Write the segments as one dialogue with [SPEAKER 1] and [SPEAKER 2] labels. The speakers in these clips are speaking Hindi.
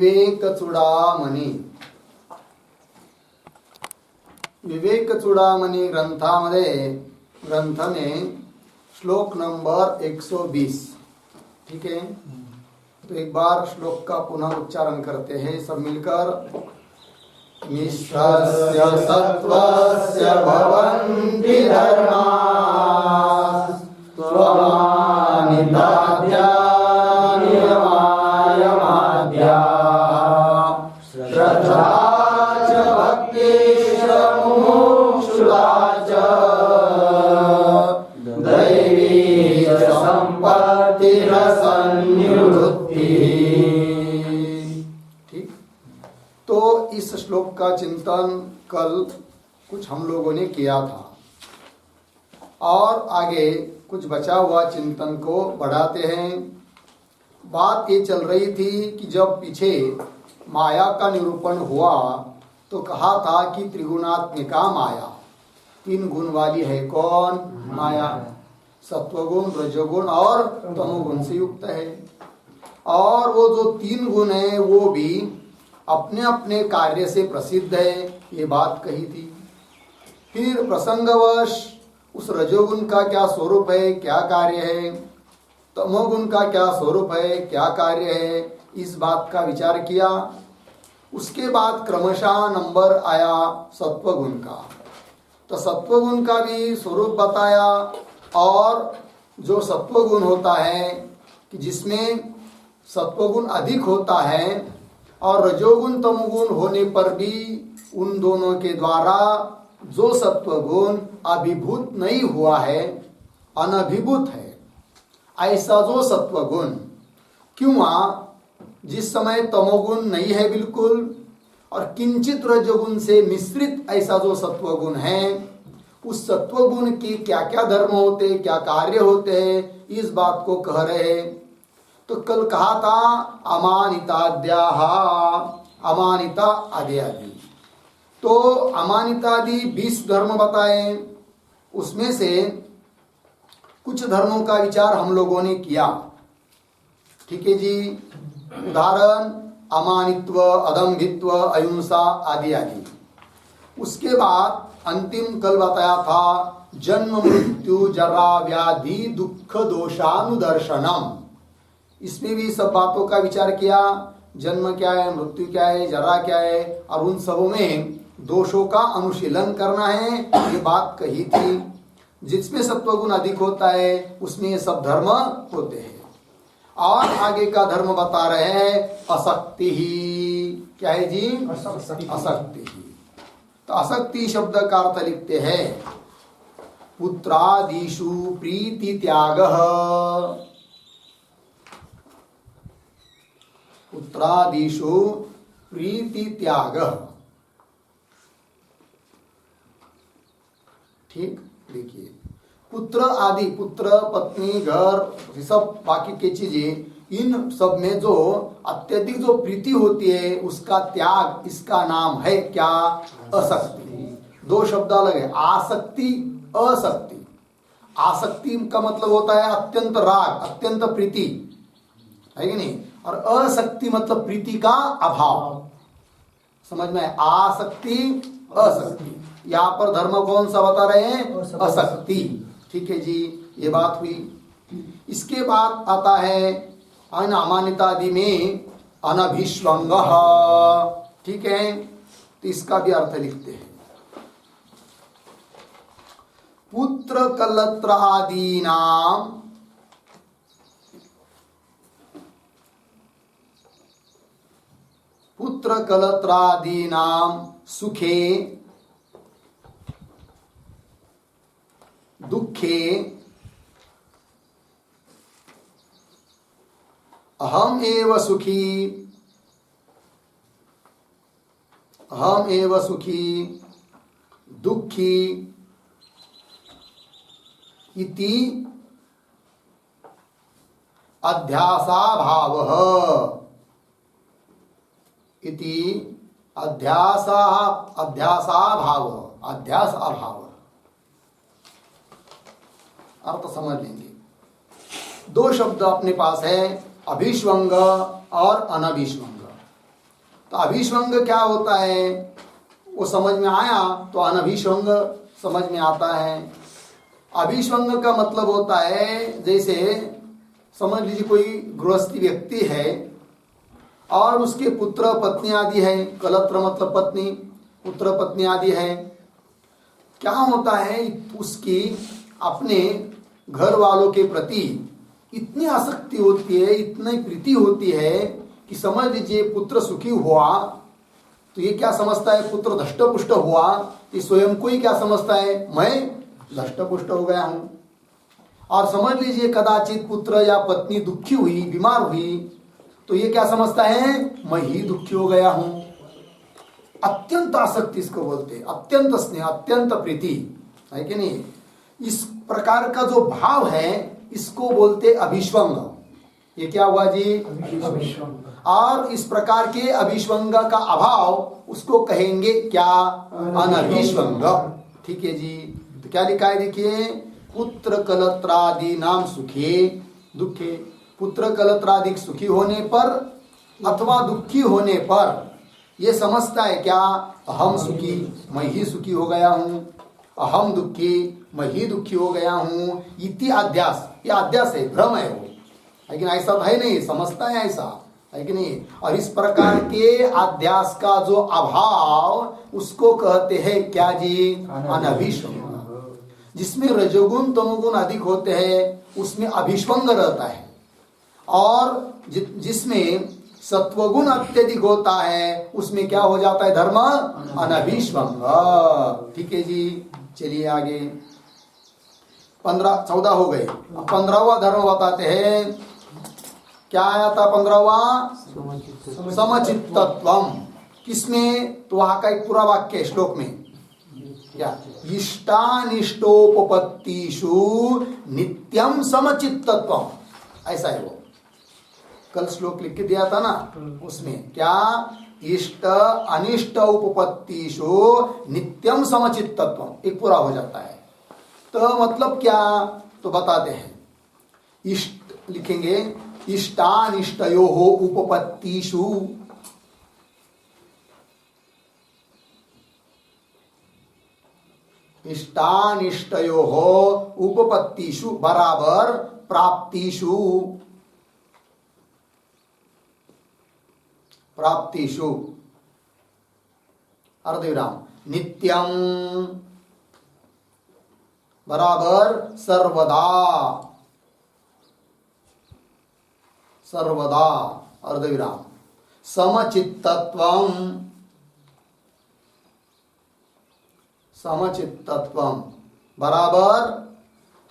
[SPEAKER 1] विवेक चूडामणी. विवेक चूडामणी ग्रंथ में श्लोक नंबर 120. ठीक है, तो एक बार श्लोक का पुनः उच्चारण करते हैं सब मिलकर. निष्ठस्य सत्वस्य भवन्ति धर्माः स्वमानिताद्या नियमायमाद्याः श्रद्धा च भक्तिश्च मुमुक्षुता च दैवी च सम्पत्तिरसन्निवृत्तिः. ठीक, तो इस श्लोक का चिंतन कल कुछ हम लोगों ने किया था और आगे कुछ बचा हुआ चिंतन को बढ़ाते हैं. बात ये चल रही थी कि जब पीछे माया का निरूपण हुआ तो कहा था कि त्रिगुणात्मिका माया 3 गुण वाली है. कौन? माया. सत्वगुण, रजोगुण और तमोगुण से युक्त है. और वो जो 3 गुण है वो भी अपने अपने कार्य से प्रसिद्ध है, ये बात कही थी. फिर प्रसंगवश उस रजोगुण का क्या स्वरूप है, क्या कार्य है, तमोगुण का क्या स्वरूप है, क्या कार्य है, इस बात का विचार किया. उसके बाद क्रमशः नंबर आया सत्वगुण का. तो सत्वगुण का भी स्वरूप बताया. और जो सत्वगुण होता है कि जिसमें सत्वगुण अधिक होता है और रजोगुण तमोगुण होने पर भी उन दोनों के द्वारा जो सत्वगुण अभिभूत नहीं हुआ है, अनभिभूत है, ऐसा जो सत्वगुण, क्यों जिस समय तमोगुण नहीं है बिल्कुल और किंचित रजोगुण से मिश्रित ऐसा जो सत्वगुण है, उस सत्वगुण के क्या क्या धर्म होते, क्या कार्य होते हैं, इस बात को कह रहे हैं. तो कल कहा था अमानिताद्याः, अमानिता आदि आदि. तो अमानितादि 20 धर्म बताए. उसमें से कुछ धर्मों का विचार हम लोगों ने किया. ठीक है जी. उदाहरण अमानित्व, अदम्भित्व, अहिंसा आदि आदि. उसके बाद अंतिम कल बताया था जन्म मृत्यु जरा व्याधि दुख दोषानुदर्शनम. इसमें भी सब बातों का विचार किया. जन्म क्या है, मृत्यु क्या है, जरा क्या है, और उन सबों में दोषों का अनुशीलन करना है, ये बात कही थी. जिसमें सत्वगुण अधिक होता है उसमें ये सब धर्म होते हैं. और आगे का धर्म बता रहे हैं असक्ति ही. क्या है जी? असक्ति ही. तो असक्ति शब्द का अर्थ लिखते हैं पुत्रादिषु प्रीति त्यागः. पुत्रादिषु प्रीति त्यागः. ठीक, देखिए पुत्र आदि, पुत्र, पत्नी, घर, सब बाकी की चीजें, इन सब में जो अत्यधिक जो प्रीति होती है उसका त्याग, इसका नाम है क्या? असक्ति. 2 शब्द अलग है, आसक्ति, असक्ति. आसक्ति का मतलब होता है अत्यंत राग, अत्यंत प्रीति, है कि नहीं. और असक्ति मतलब प्रीति का अभाव. समझ में? आसक्ति, असक्ति. यहाँ पर धर्म कौन सा बता रहे हैं? असक्ति. ठीक है जी, ये बात हुई. इसके बाद आता है अमानितादि में अनभिष्वंग. ठीक है, तो इसका भी अर्थ लिखते हैं पुत्र कलत्र आदि नाम, पुत्र कलत्रादि नाम सुखे दुखे अहम एव सुखी, अहम एव सुखी दुखी इति अध्यासाभावः. इति अध्यासाभाव, अध्यास अभाव. अर्थ समझ लेंगे. 2 शब्द अपने पास है, अभिष्वंग और अनभिष्वंग. तो अभिष्वंग क्या होता है वो समझ में आया तो अनभिष्वंग समझ में आता है। अभिष्वंग का मतलब होता है जैसे समझ लीजिए कोई गृहस्थी व्यक्ति है और उसके पुत्र पत्नी आदि है, कलत्र मतलब पत्नी, पुत्र पत्नी आदि है। क्या होता है उसकी अपने घर वालों के प्रति इतनी आसक्ति होती है, इतनी प्रीति होती है कि समझ लीजिए पुत्र सुखी हुआ तो ये क्या समझता है, पुत्र धष्टपुष्ट हुआ ये स्वयं को ही क्या समझता है, मैं धष्टपुष्ट हो गया हूं। और समझ लीजिए कदाचित पुत्र या पत्नी दुखी हुई, बीमार हुई तो ये क्या समझता है, मैं ही दुखी हो गया हूं। अत्यंत आसक्ति इसको बोलते हैं, अत्यंत स्नेह, अत्यंत प्रीति, है कि नहीं। इस प्रकार का जो भाव है इसको बोलते अभिष्वंग। ये क्या हुआ जी, अभिष्वंग। और इस प्रकार के अभिष्वंग का अभाव उसको कहेंगे क्या, अनभिष्वंग। ठीक है जी। तो क्या लिखा है देखिए, पुत्र कलत्रादि नाम सुखे दुखे। पुत्र कलत्रादि सुखी होने पर अथवा दुखी होने पर ये समझता है क्या, अहम सुखी, मैं ही सुखी हो गया हूं, अहम दुखी, मैं ही दुखी हो गया हूं, इति अध्यास। ये अध्यास है, भ्रम है वो, लेकिन ऐसा है नहीं, समझता है ऐसा, है कि नहीं। और इस प्रकार के अध्यास का जो अभाव उसको कहते हैं क्या जी, अनभिष्वंग। जिसमें रजोगुण तमोगुण अधिक होते हैं उसमें अभिष्वंग रहता है, और जिसमें सत्वगुण अत्यधिक होता है उसमें क्या हो जाता है, धर्म अनभिष्वंग। ठीक है जी। चलिए आगे, 14 हो गए। 15वां धर्म बताते हैं। क्या आया था 15वां, समचित्तत्वम। किसमें, तो वहां का एक पूरा वाक्य है श्लोक में, क्या, इष्टानिष्टोपपत्तिषु नित्यम समचित्तत्वम, ऐसा है वो। कल श्लोक लिख के दिया था ना, उसमें क्या, इष्ट अनिष्ट उपपत्तिषु नित्यम समचित्तत्वम, एक पूरा हो जाता है। तो मतलब क्या, तो बताते हैं। इष्ट लिखेंगे, इष्टानिष्टयोः उपपत्तिषु, इष्टानिष्टयोः उपपत्तिषु बराबर प्राप्तिषु, प्राप्तिषु अर्धविराम, नित्यम बराबर सर्वदा, सर्वदा अर्धविराम, समचित्तत्वम, समचित्तत्वम बराबर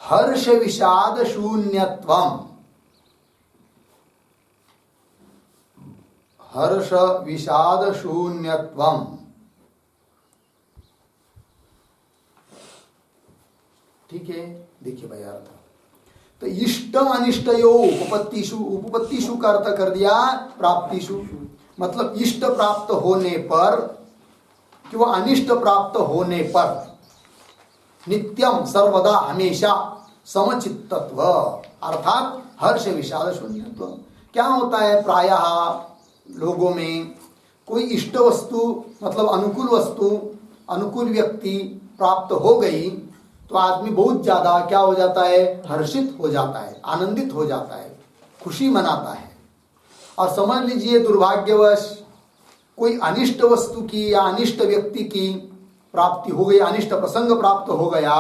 [SPEAKER 1] हर्ष विषाद शून्यत्वम, हर्ष विषाद शून्यत्वम। ठीक है, देखिए भाई अर्थ। तो इष्ट अनिष्टयो उपपत्तिषु, उपपत्तिषु का अर्थ कर दिया प्राप्तिषु, मतलब इष्ट प्राप्त होने पर कि वह अनिष्ट प्राप्त होने पर नित्यम सर्वदा हमेशा समचित्तत्व अर्थात हर्ष विषाद शून्यत्व। क्या होता है, प्रायः लोगों में कोई इष्ट वस्तु मतलब अनुकूल वस्तु, अनुकूल व्यक्ति प्राप्त हो गई तो आदमी बहुत ज्यादा क्या हो जाता है, हर्षित हो जाता है, आनंदित हो जाता है, खुशी मनाता है। और समझ लीजिए दुर्भाग्यवश कोई अनिष्ट वस्तु की या अनिष्ट व्यक्ति की प्राप्ति हो गई, अनिष्ट प्रसंग प्राप्त हो गया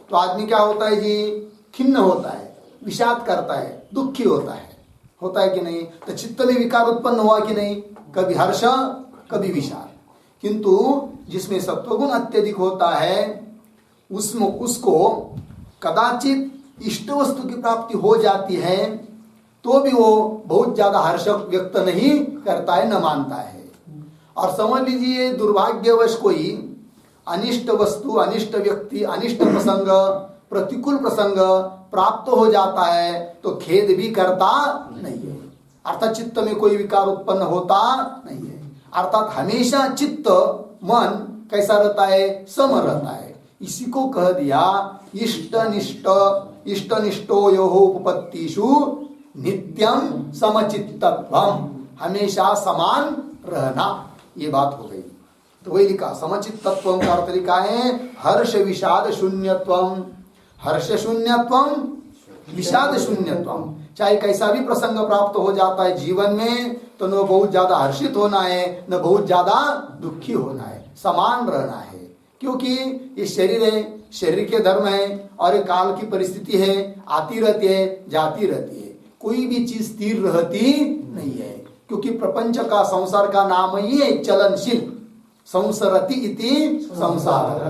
[SPEAKER 1] तो आदमी क्या होता है जी, खिन्न होता है, विषाद करता है, दुखी होता है कि नहीं। तो चित्त में विकार उत्पन्न हुआ कि नहीं, कभी हर्ष कभी विषाद। किंतु जिसमें सत्वगुण अत्यधिक होता है उसमें उसको कदाचित इष्ट वस्तु की प्राप्ति हो जाती है तो भी वो बहुत ज्यादा हर्ष व्यक्त नहीं करता है, न मानता है। और समझ लीजिए दुर्भाग्यवश कोई अनिष्ट वस्तु, अनिष्ट व्यक्ति, अनिष्ट प्रसंग, प्रतिकूल प्रसंग प्राप्त हो जाता है तो खेद भी करता नहीं है, अर्थात चित्त में कोई विकार उत्पन्न होता नहीं है। अर्थात हमेशा चित्त मन कैसा रहता है, सम रहता है। इसी को कह दिया इष्टनिष्टोयोः उपपत्तिषु नित्यम समचित्तत्वम, हमेशा समान रहना। ये बात हो गई। तो वही लिखा समचित तत्व का अर्थ लिखा है हर्ष विषाद शून्यत्वम, हर्ष शून्यत्वम विषाद शून्यत्वम। चाहे कैसा भी प्रसंग प्राप्त हो जाता है जीवन में तो न बहुत ज्यादा हर्षित होना है न बहुत ज्यादा दुखी होना है, समान रहना है। क्योंकि ये शरीर है, शरीर के धर्म है और एक काल की परिस्थिति है, आती रहती है जाती रहती है, कोई भी चीज स्थिर रहती नहीं है। क्योंकि प्रपंच का संसार का नाम ही है चलनशील, संसरति इति संसार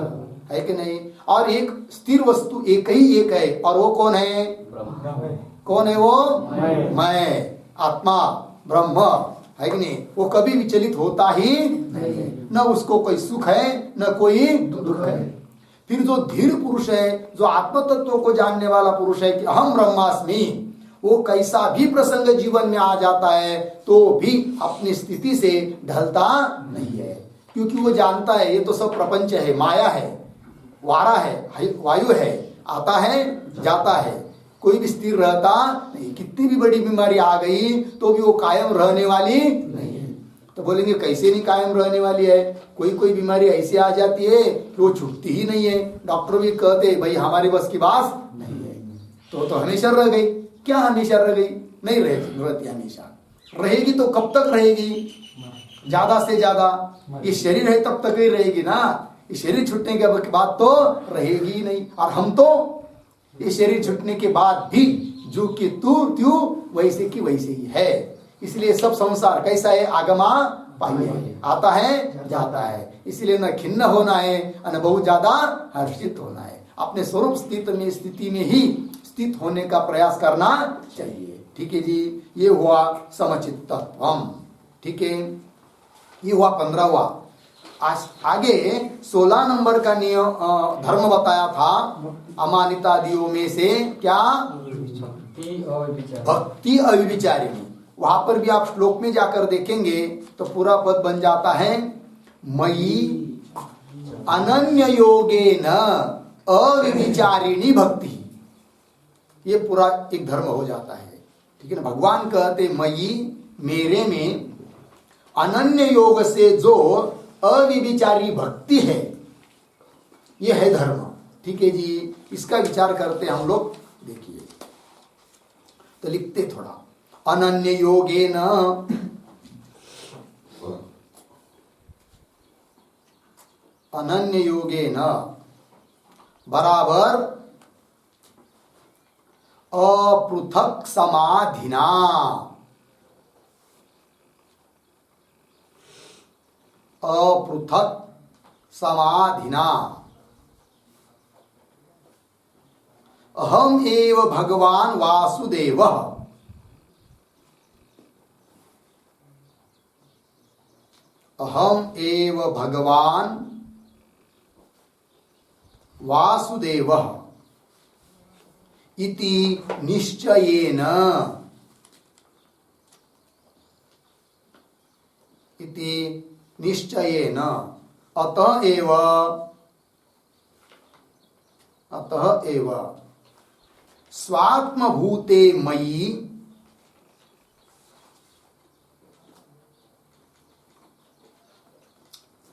[SPEAKER 1] है कि नहीं। और एक स्थिर वस्तु एक ही एक है और वो कौन है? कौन है वो? मैं, आत्मा, ब्रह्म है कि नहीं। वो कभी विचलित होता ही नहीं है, न उसको कोई सुख है न कोई दुख है। फिर जो धीर पुरुष है, जो आत्म तत्व को जानने वाला पुरुष है कि अहम ब्रह्मास्मि, वो कैसा भी प्रसंग जीवन में आ जाता है तो भी अपनी स्थिति से ढलता नहीं है। क्योंकि वो जानता है ये तो सब प्रपंच है, माया है, वारा है, वायु है, आता है जाता है, कोई भी स्थिर रहता नहीं। कितनी भी बड़ी बीमारी आ गई तो भी वो कायम रहने वाली नहीं है। तो बोलेंगे कैसे नहीं कायम रहने वाली है? कोई कोई बीमारी ऐसी आ जाती है कि वो छूटती ही नहीं है। डॉक्टर भी कहते भाई हमारे बस की बात नहीं है। तो हमेशा रह गई। क्या हमेशा रह गई? नहीं रहती हमेशा। रहेगी तो कब तक रहेगी? ज्यादा से ज्यादा ये शरीर है तब तक ही रहेगी ना। ये शरीर छूटने के बाद तो रहेगी ही नहीं। और हम तो ये शरीर छूटने के बाद भी जो कि तू त्यों वैसे की वैसे ही है। इसलिए सब संसार कैसा है? आगमा पाह्य, आता है जाता है। इसलिए न खिन्न होना है न बहुत ज्यादा हर्षित होना है। अपने स्वरूप स्थिति में ही स्थित होने का प्रयास करना चाहिए। ठीक है जी, ये हुआ समचित्तत्वम। ठीक है, ये हुआ 15वां। आगे 16 नंबर का नियम धर्म बताया था अमानितादियों में से क्या? भक्ति अविचारिणी। वहां पर भी आप श्लोक में जाकर देखेंगे तो पूरा पद बन जाता है मयि अनन्य योगेन अविचारिणी भक्ति। ये पूरा एक धर्म हो जाता है। ठीक है ना। भगवान कहते मयि, मेरे में, अनन्य योग से जो अविचारी भक्ति है, ये है धर्म। ठीक है जी, इसका विचार करते हम लोग। देखिए तो लिखते थोड़ा अनन्य योगेन, अनन्य योगेन बराबर अपृथक समाधिना, अपृथक समाधिना अहम एव भगवान वासुदेव, अहम एव भगवान वासुदेव इति निश्चयेन, इति निश्चयेन अतएव, अतएव स्वात्मभूते मयि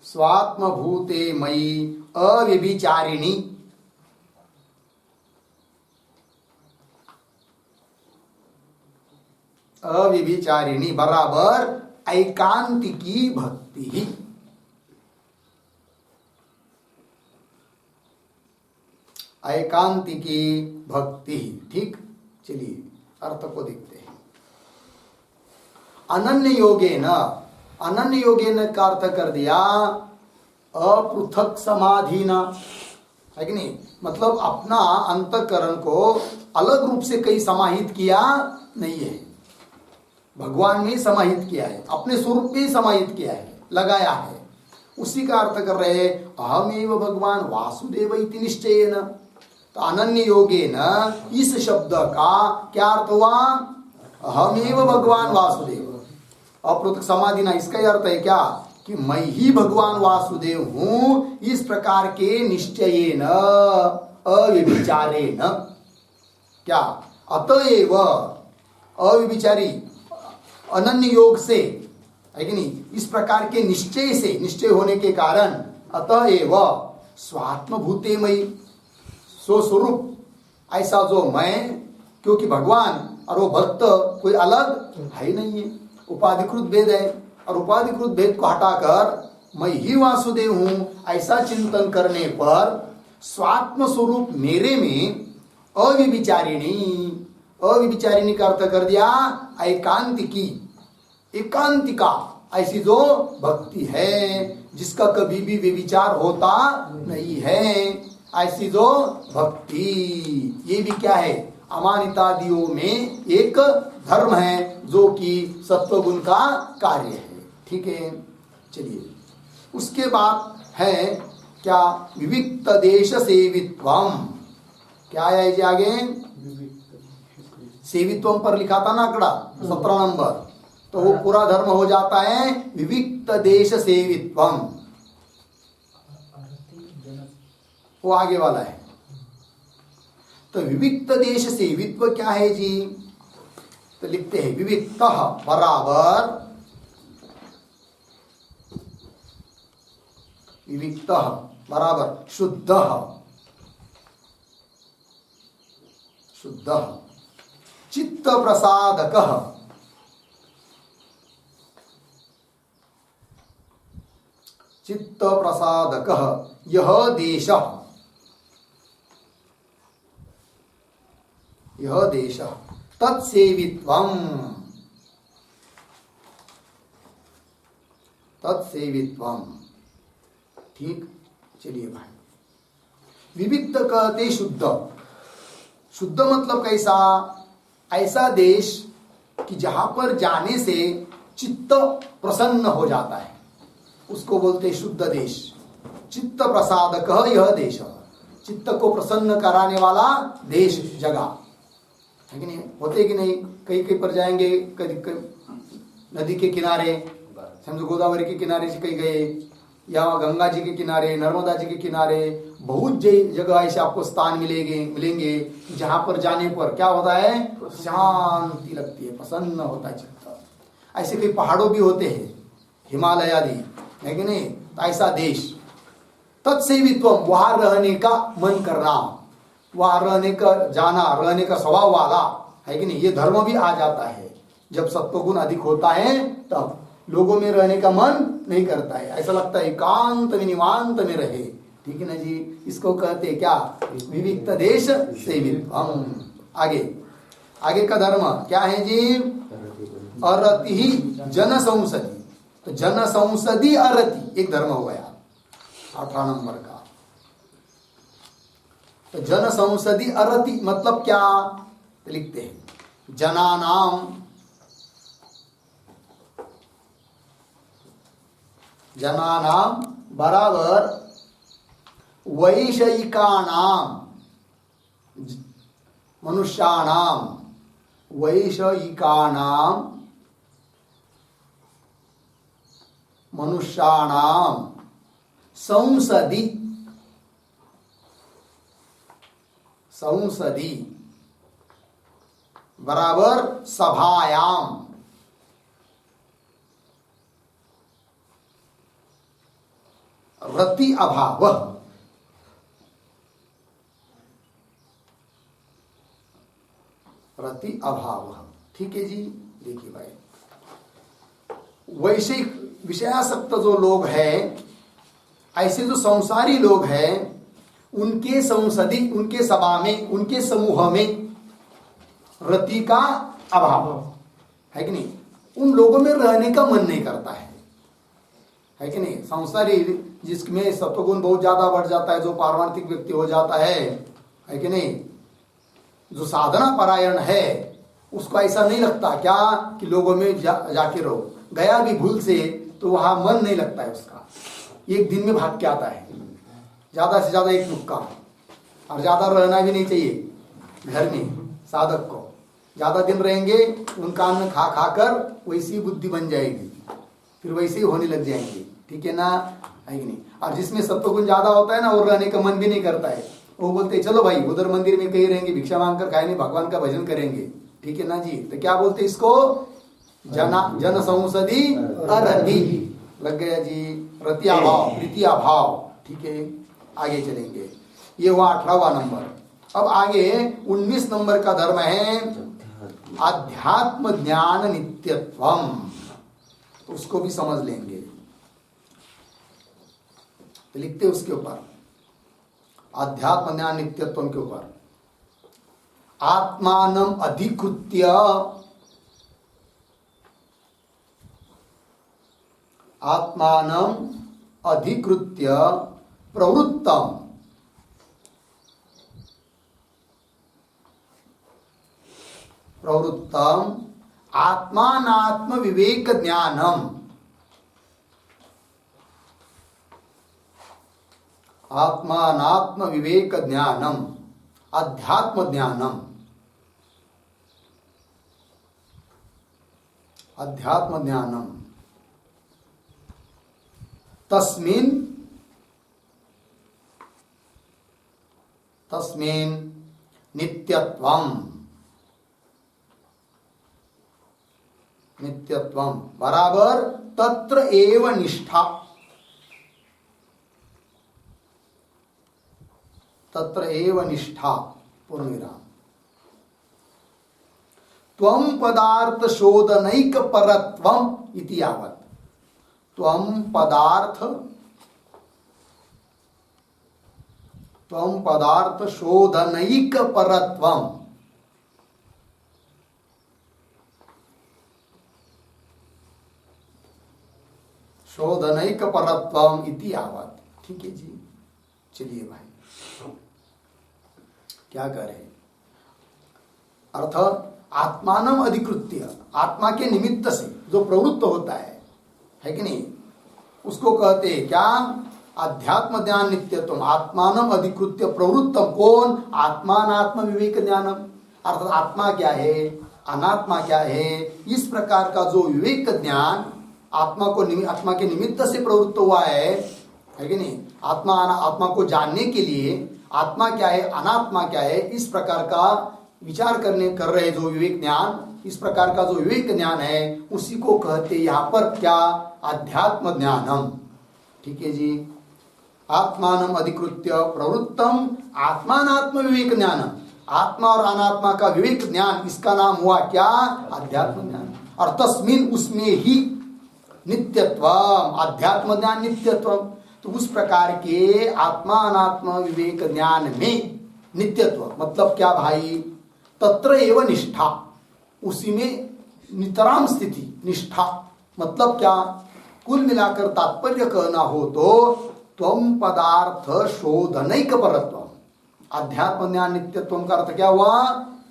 [SPEAKER 1] स्वात्मभूते मयि अव्यभिचारिणी, अव्यभिचारिणी बराबर ऐकांतिकी भक्ति ही। ऐकांतिकी भक्ति। ठीक, चलिए अर्थ को देखते हैं। अनन्य योगेन, अनन्य योगेन का अर्थ कर दिया अपृथक समाधिना, है कि नहीं। मतलब अपना अंतःकरण को अलग रूप से कहीं समाहित किया नहीं है, भगवान में समाहित किया है, अपने स्वरूप में समाहित किया है, लगाया है। उसी का अर्थ कर रहे अहमेव भगवान वासुदेव इति निश्चयेन। तो अनन्य योगेन इस शब्द का क्या अर्थ हुआ? अहमेव भगवान वासुदेव। अपृथक समाधि ना, इसका अर्थ है क्या कि मैं ही भगवान वासुदेव हूं, इस प्रकार के निश्चयेन अव्यभिचारेण। क्या? अतएव अव्यभिचारी अनन्य योग से, है कि नहीं। इस प्रकार के निश्चय से, निश्चय होने के कारण अतएव स्वात्मभूते मयि, स्वस्वरूप ऐसा जो मैं, क्योंकि भगवान और वो भक्त कोई अलग है ही नहीं है, उपाधिकृत भेद है, और उपाधिकृत भेद को हटाकर मैं ही वासुदेव हूं ऐसा चिंतन करने पर स्वात्म स्वरूप मेरे में अविचारिणी, अविचारिणी का अर्थ कर दिया एकांतिकी, एकांतिका, ऐसी जो भक्ति है जिसका कभी भी विचार होता नहीं है, ऐसी जो भक्ति, ये भी क्या है, अमानितादियों में एक धर्म है जो कि सत्वगुण का कार्य है। ठीक है, चलिए उसके बाद है क्या, विविक्त देश सेवित्वम। क्या है जी आगे, सेवित्वम पर लिखा था ना आंकड़ा 17 नंबर, तो वो पूरा धर्म हो जाता है विविक्त देश सेवित्वम, वो आगे वाला है। तो विविक्त देश सेवित्व क्या है जी, तो लिखते हैं विविक्त बराबर, विविक्त बराबर शुद्ध, शुद्ध चित्त प्रसादक, चित्त प्रसादक यह देश, यह देश तत्सेवित्वम, तत्सेवित्वम। ठीक, चलिए भाई, विविक्त कहते शुद्ध, शुद्ध मतलब कैसा, ऐसा देश कि जहां पर जाने से चित्त प्रसन्न हो जाता है, उसको बोलते शुद्ध देश। चित्त प्रसादक यह देश, चित्त को प्रसन्न कराने वाला देश, जगह है कि नहीं, होते कि नहीं, कहीं कहीं पर जाएंगे, कहीं नदी के किनारे, समझो गोदावरी के किनारे से कहीं गए, या गंगा जी के किनारे, नर्मदा जी के किनारे, बहुत जगह ऐसे आपको स्थान मिलेंगे जहां पर जाने पर क्या होता है, शांति लगती है, प्रसन्न होता है चित्त। ऐसे कई पहाड़ों भी होते हैं, हिमालय आदि, है कि नहीं, तो ऐसा देश तत्सेवित्व, वहां रहने का मन करना, वहां रहने का जाना, रहने का स्वभाव वाला, है कि नहीं, ये धर्म भी आ जाता है। जब सत्वगुण अधिक होता है तब लोगों में रहने का मन नहीं करता है, ऐसा लगता है एकांत में निवांत में रहे। ठीक है ना जी, इसको कहते हैं क्या, विविक्त देश सेवित्वम। आगे, आगे का धर्म क्या है जी, अरति ही जन संसदी, तो जन संसदी अरति एक धर्म हो गया 18 नंबर का। तो जन संसदी अरति मतलब क्या, तो लिखते हैं जनानाम, जनानाम बराबर वैषयिकानाम, मनुष्याणाम, वैषयिकानाम, मनुष्याणाम संसदि, संसदि बराबर सभायाम, रति अभाव, रति अभाव। ठीक है जी, देखिए भाई, वैश्विक विषयासक्त जो लोग हैं, ऐसे जो संसारी लोग हैं, उनके संसदी, उनके सभा में, उनके समूह में रति का अभाव है कि नहीं, उन लोगों में रहने का मन नहीं करता है कि नहीं। संसारी जिसमें सत्वगुण बहुत ज्यादा बढ़ जाता है, जो पारमार्थिक व्यक्ति हो जाता है कि नहीं, जो साधना परायण है, उसको ऐसा नहीं लगता क्या कि लोगों में जाके रहो, गया भी भूल से तो वहां मन नहीं लगता है उसका, एक दिन में भाग के आता है, ज्यादा से ज्यादा एक मुक्का, और ज्यादा रहना भी नहीं चाहिए घर में। साधक को ज्यादा दिन रहेंगे, उनका अन्न खा खा कर वैसी बुद्धि बन जाएगी, फिर वैसे ही होने लग जाएंगे। ठीक है ना, है कि नहीं। और जिसमें सत्वगुण ज्यादा होता है ना, और रहने का मन भी नहीं करता है, वो बोलते चलो भाई उधर मंदिर में कहीं रहेंगे, भिक्षा मांग कर खाएंगे, भगवान का भजन करेंगे। ठीक है ना जी, तो क्या बोलते इसको, जन संसदी अरति, लग गया जी। प्रत्याभाव, प्रीतियाभाव, ठीक है। आगे चलेंगे, ये हुआ 18वां नंबर। अब आगे 19 नंबर का धर्म है अध्यात्म ज्ञान नित्यत्वम, तो उसको भी समझ लेंगे। तो लिखते उसके ऊपर अध्यात्म ज्ञान नित्यत्वम के ऊपर, आत्मानम अधिकृत्य, आत्मानम अधिकृत्य प्रवृत्तम, प्रवृत्तम आत्मानात्म विवेक ज्ञानम, आत्मानात्म विवेक ज्ञानम अध्यात्म ज्ञानम, अध्यात्म ज्ञानम तस्मिन् तस्मिन् नित्यत्वम, नित्यत्वम बराबर तत्र एव निष्ठा, तत्र एव निष्ठा पूर्ण विराम। त्वं पदार्थ शोधनैक परत्वम इति यावत्, त्वं पदार्थ शोधनैक परत्वम, शोधनैक परत्वम इति यावत्, ठीक है जी। चलिए भाई क्या करें, अर्थ आत्मानम अधिकृत्य, आत्मा के निमित्त से जो प्रवृत्त होता है कि नहीं, उसको कहते हैं क्या, अध्यात्म ज्ञान नित्यत्वम, आत्मानम अधिकृत्य प्रवृत्तम, कौन, आत्मानात्म विवेक ज्ञानम, अर्थात आत्मा क्या है, अनात्मा क्या है, इस प्रकार का जो विवेक ज्ञान आत्मा के निमित्त से प्रवृत्त हुआ है कि नहीं, आत्मा को जानने के लिए आत्मा क्या है, अनात्मा क्या है, इस प्रकार का विचार कर रहे जो विवेक ज्ञान, इस प्रकार का जो विवेक ज्ञान है उसी को कहते यहाँ पर क्या, अध्यात्म ज्ञानम, ठीक है जी। आत्मानम अधिकृत्य प्रवृत्तम आत्मानात्म विवेक ज्ञानम, आत्मा और अनात्मा का विवेक ज्ञान, इसका नाम हुआ क्या, अध्यात्म ज्ञान। और तस्मिन, उसमें ही नित्यत्व, अध्यात्म ज्ञान नित्यत्व, तो उस प्रकार के आत्मा अनात्मा विवेक ज्ञान में नित्यत्व मतलब क्या भाई, तत्र एव निष्ठा, उसी में नितराम स्थिति, निष्ठा मतलब क्या, कुल मिलाकर तात्पर्य कहना हो तो त्वं पदार्थ शोधनैक परत्व, अध्यात्म ज्ञान नित्यत्व का अर्थ क्या हुआ,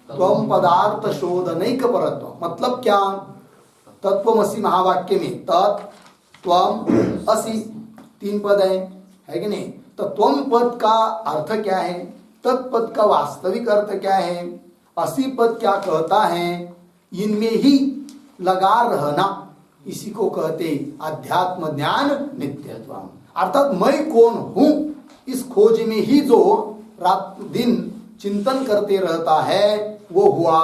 [SPEAKER 1] त्वं पदार्थ शोधनैक परत्व मतलब क्या, तत्वमसि महावाक्य में तत् त्वं असि 3 पद है कि नहीं, तो त्वं पद का अर्थ क्या है, तत्पद का वास्तविक अर्थ क्या है, असि पद क्या कहता है, इनमें ही लगा रहना, इसी को कहते अध्यात्म ज्ञान नित्यत्व, अर्थात मैं कौन हूं, इस खोज में ही जो रात दिन चिंतन करते रहता है वो हुआ,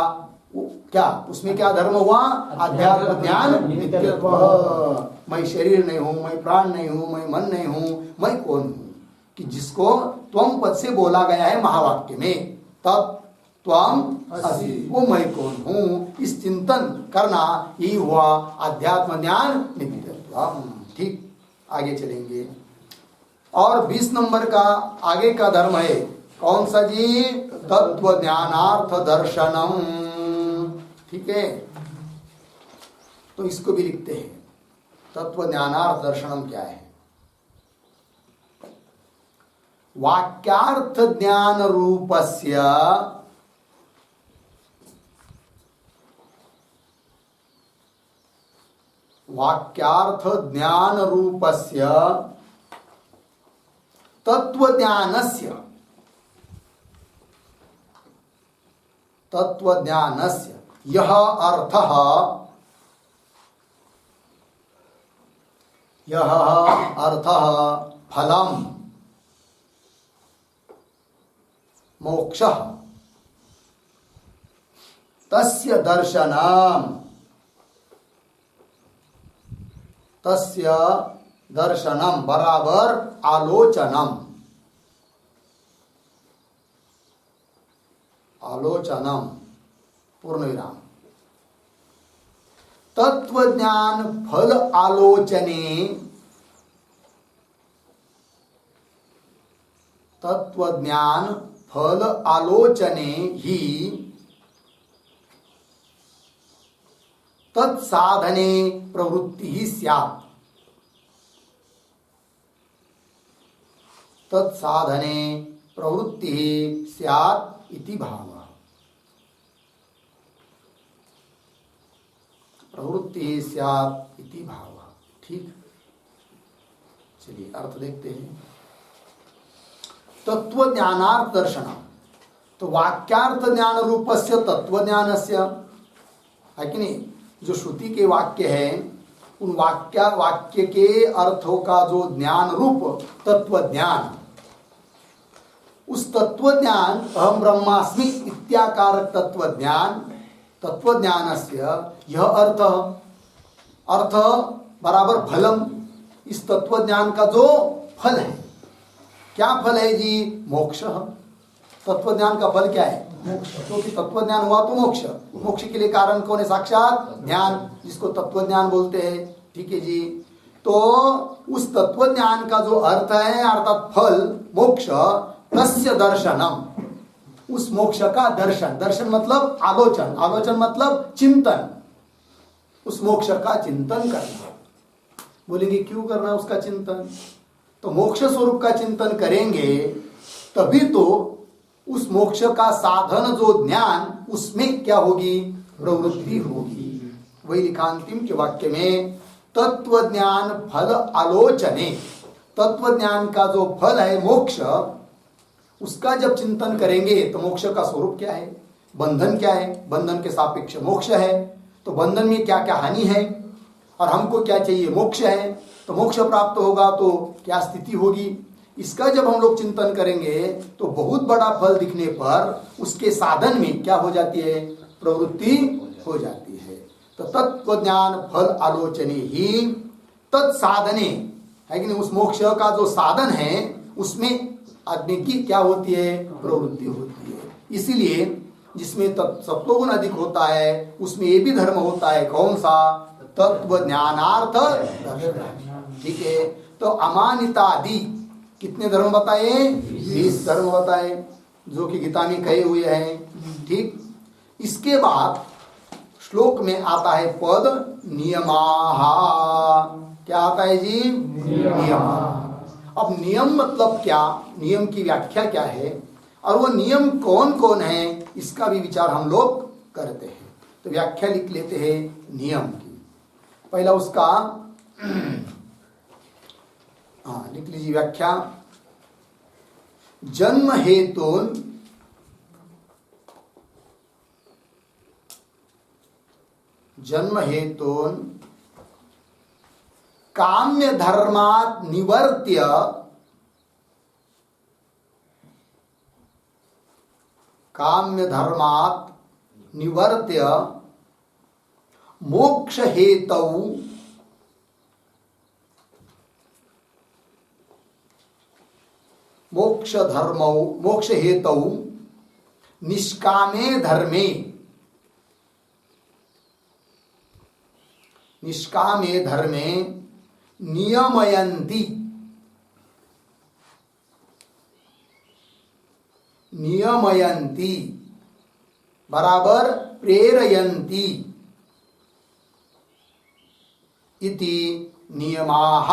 [SPEAKER 1] वो क्या, उसमें क्या धर्म हुआ, अध्यात्म ज्ञान नित्यत्व। मैं शरीर नहीं हूं, मैं प्राण नहीं हूं, मैं मन नहीं हूं, मैं कौन हूं, कि जिसको त्वं पद से बोला गया है महावाक्य में, तब त्वं असि, वो मैं कौन हूं, इस चिंतन करना यही हुआ अध्यात्म ज्ञान नित्यत्व। ठीक, आगे चलेंगे। और 20 नंबर का आगे का धर्म है कौन सा जी, तत्व ज्ञानार्थ दर्शनम, ठीक है। तो इसको भी लिखते हैं, तत्व ज्ञानार्थ दर्शनम क्या है, वाक्यार्थ ज्ञान रूपस्य वाक्यार्थ ज्ञान रूपस्य तत्वज्ञानस्य यह अर्थः फलम मोक्षः तस्य दर्शनम् तस्य दर्शनम बराबर आलोचनम, आलोचनम पूर्ण विराम। तत्वज्ञान फल आलोचने, तत्वज्ञान फल आलोचने ही तत्साधने प्रवृत्ति ही स्यात्, तत्साधने प्रवृत्ति ही स्यात् इति भावः। प्रवृत्ति ही स्यात् इति भावः। ठीक, चलिए अर्थ देखते हैं। तत्व ज्ञानार्थ दर्शनम, तो वाक्यार्थ ज्ञान रूपस्य तत्व ज्ञानस्य, है कि नहीं, जो श्रुति के वाक्य हैं उन वाक्य के अर्थों का जो ज्ञान रूप तत्व ज्ञान, उस तत्व ज्ञान अहम ब्रह्मास्मि इत्याकार तत्व ज्ञान, तत्व ज्ञानस्य यह अर्थ, अर्थ बराबर फलम, इस तत्व ज्ञान का जो फल है, क्या फल है जी? मोक्ष। तत्व ज्ञान का फल क्या है? मोक्ष। क्योंकि तत्व ज्ञान हुआ तो मोक्ष, मोक्ष के लिए कारण कौन है? साक्षात ज्ञान, जिसको तत्व ज्ञान बोलते हैं। ठीक है जी। तो उस तत्व ज्ञान का जो अर्थ है अर्थात फल मोक्ष, तस्य दर्शनम, उस मोक्ष का दर्शन, दर्शन मतलब आलोचन, आलोचन मतलब चिंतन, उस मोक्ष का चिंतन करना। बोलेंगे क्यों करना उसका चिंतन? तो मोक्ष स्वरूप का चिंतन करेंगे तभी तो उस मोक्ष का साधन जो ज्ञान, उसमें क्या होगी? प्रवृत्ति होगी। वही लिखा अंतिम के वाक्य में, तत्व ज्ञान फल आलोचने, तत्व ज्ञान का जो फल है मोक्ष, उसका जब चिंतन करेंगे तो मोक्ष का स्वरूप क्या है, बंधन क्या है, बंधन के सापेक्ष मोक्ष है, तो बंधन में क्या क्या हानि है और हमको क्या चाहिए, मोक्ष है, तो मोक्ष प्राप्त होगा तो क्या स्थिति होगी, इसका जब हम लोग चिंतन करेंगे तो बहुत बड़ा फल दिखने पर उसके साधन में क्या हो जाती है, प्रवृत्ति हो जाती है। तो तत्व ज्ञान फल आलोचने ही तत्साधने, है कि नहीं, उस मोक्ष का जो साधन है उसमें आदमी की क्या होती है, प्रवृत्ति होती है। इसीलिए जिसमें सत्वगुण अधिक होता है उसमें ये भी धर्म होता है, कौन सा, तत्व ज्ञानार्थ दर्शन। ठीक है। तो अमानिता आदि कितने धर्म बताए, 20 धर्म बताए जो कि गीता में कहे हुए हैं। ठीक, इसके बाद श्लोक में आता है पद नियमाः। क्या आता है जी, नियम। अब नियम मतलब क्या, नियम की व्याख्या क्या है और वो नियम कौन कौन है, इसका भी विचार हम लोग करते हैं। तो व्याख्या लिख लेते हैं नियम की। पहला उसका लिख लीजिए व्याख्या। जन्म हेतुन काम्य धर्मात् निवर्त्य मोक्ष हेतौ निष्कामे धर्मे नियमयन्ति बराबर प्रेरयन्ति इति नियमाः।